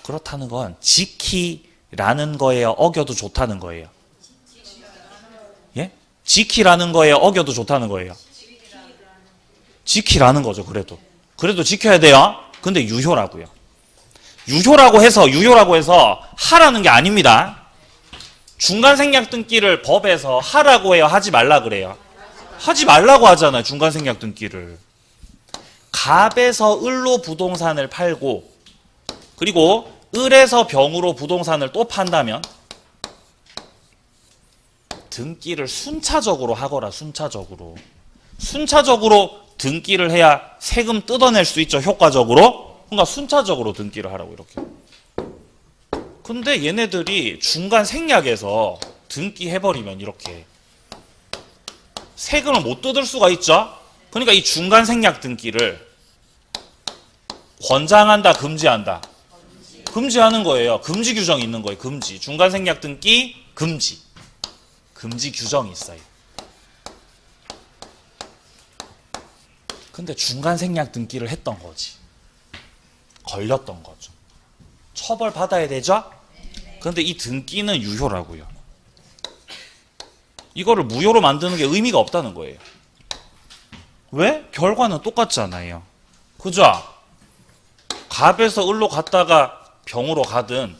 그렇다는 건 지키라는 거예요? 어겨도 좋다는 거예요? 예? 지키라는 거예요? 어겨도 좋다는 거예요? 지키라는 거죠. 그래도 지켜야 돼요. 근데 유효라고요. 유효라고 해서 하라는 게 아닙니다. 중간생략 등기를 법에서 하라고 해요? 하지 말라 그래요? 하지 말라고 하잖아요. 중간 생략 등기를. 갑에서 을로 부동산을 팔고 그리고 을에서 병으로 부동산을 또 판다면 등기를 순차적으로 하거라. 순차적으로 등기를 해야 세금 뜯어낼 수 있죠. 효과적으로. 그러니까 순차적으로 등기를 하라고 이렇게. 근데 얘네들이 중간 생략에서 등기해버리면 이렇게 세금을 못 뜯을 수가 있죠. 그러니까 이 중간 생략 등기를 권장한다, 금지한다? 금지하는 거예요. 금지 규정이 있는 거예요. 금지. 중간 생략 등기 금지. 금지 규정이 있어요. 근데 중간 생략 등기를 했던 거지. 걸렸던 거죠. 처벌 받아야 되죠? 근데 이 등기는 유효라고요. 이거를 무효로 만드는 게 의미가 없다는 거예요. 왜? 결과는 똑같잖아요. 그죠? 갑에서 을로 갔다가 병으로 가든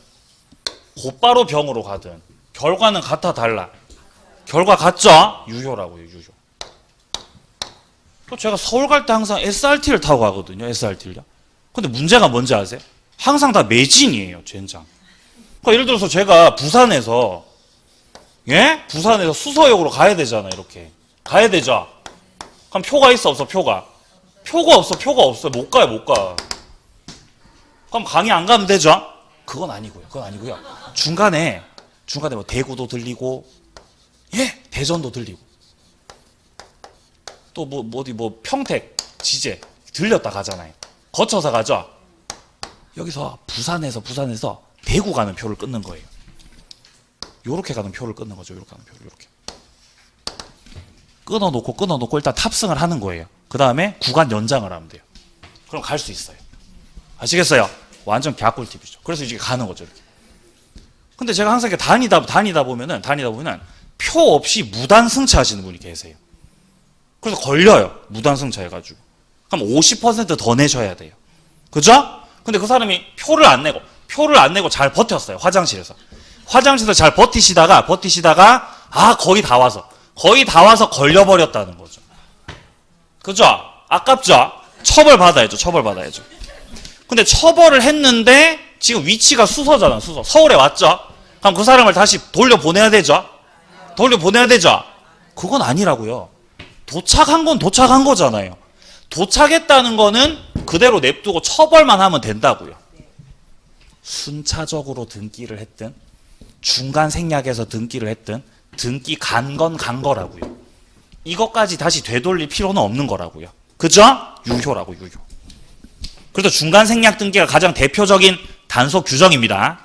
곧바로 병으로 가든 결과는 같아 달라? 결과 같죠? 유효라고요. 유효. 또 제가 서울 갈 때 항상 SRT를 타고 가거든요. SRT를요. 근데 문제가 뭔지 아세요? 항상 다 매진이에요. 젠장. 그러니까 예를 들어서 제가 부산에서 부산에서 수서역으로 가야 되잖아요. 이렇게 가야 되죠. 그럼 표가 있어 없어? 표가 없어. 못 가요. 못 가. 그럼 강의 안 가면 되죠? 그건 아니고요. 중간에 뭐 대구도 들리고 대전도 들리고 또 어디 평택, 지제 들렸다 가잖아요. 거쳐서 가죠. 여기서 부산에서 대구 가는 표를 끊는 거예요. 요렇게 가는 표를 끊는 거죠. 요렇게 가는 표를 요렇게. 끊어놓고 일단 탑승을 하는 거예요. 그 다음에 구간 연장을 하면 돼요. 그럼 갈 수 있어요. 아시겠어요? 완전 개꿀팁이죠. 그래서 이제 가는 거죠. 이렇게. 근데 제가 항상 이렇게 다니다 보면은 표 없이 무단 승차하시는 분이 계세요. 그래서 걸려요. 무단 승차해가지고. 그럼 50% 더 내셔야 돼요. 그죠? 근데 그 사람이 표를 안 내고 잘 버텼어요. 화장실에서 잘 버티시다가 거의 다 와서 걸려버렸다는 거죠. 그죠? 아깝죠? 처벌 받아야죠. 근데 처벌을 했는데 지금 위치가 수서잖아. 서울에 왔죠? 그럼 그 사람을 다시 돌려보내야 되죠? 그건 아니라고요. 도착한 건 도착한 거잖아요. 도착했다는 거는 그대로 냅두고 처벌만 하면 된다고요. 순차적으로 등기를 했든 중간 생략에서 등기를 했든 등기 간 건 간 거라고요. 이것까지 다시 되돌릴 필요는 없는 거라고요. 그죠? 유효라고 유효. 그래서 중간 생략 등기가 가장 대표적인 단속 규정입니다.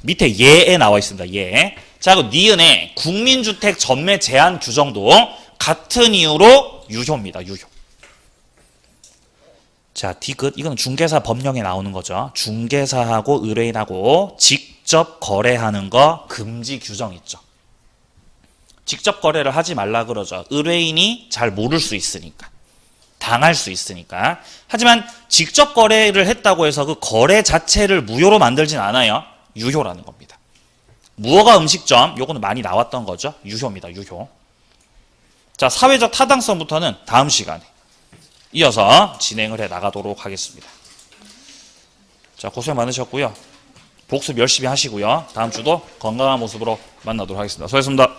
밑에 예에 나와 있습니다. 예. 자, 그 니은의 국민주택 전매 제한 규정도 같은 이유로 유효입니다. 유효. 자, 디귿. 이건 중개사 법령에 나오는 거죠. 중개사하고 의뢰인하고 직접 거래하는 거 금지 규정 있죠. 직접 거래를 하지 말라 그러죠. 의뢰인이 잘 모를 수 있으니까. 당할 수 있으니까. 하지만 직접 거래를 했다고 해서 그 거래 자체를 무효로 만들진 않아요. 유효라는 겁니다. 무허가 음식점, 요거는 많이 나왔던 거죠. 유효입니다. 유효. 자, 사회적 타당성부터는 다음 시간에 이어서 진행을 해 나가도록 하겠습니다. 자, 고생 많으셨고요. 복습 열심히 하시고요. 다음 주도 건강한 모습으로 만나도록 하겠습니다. 수고하셨습니다.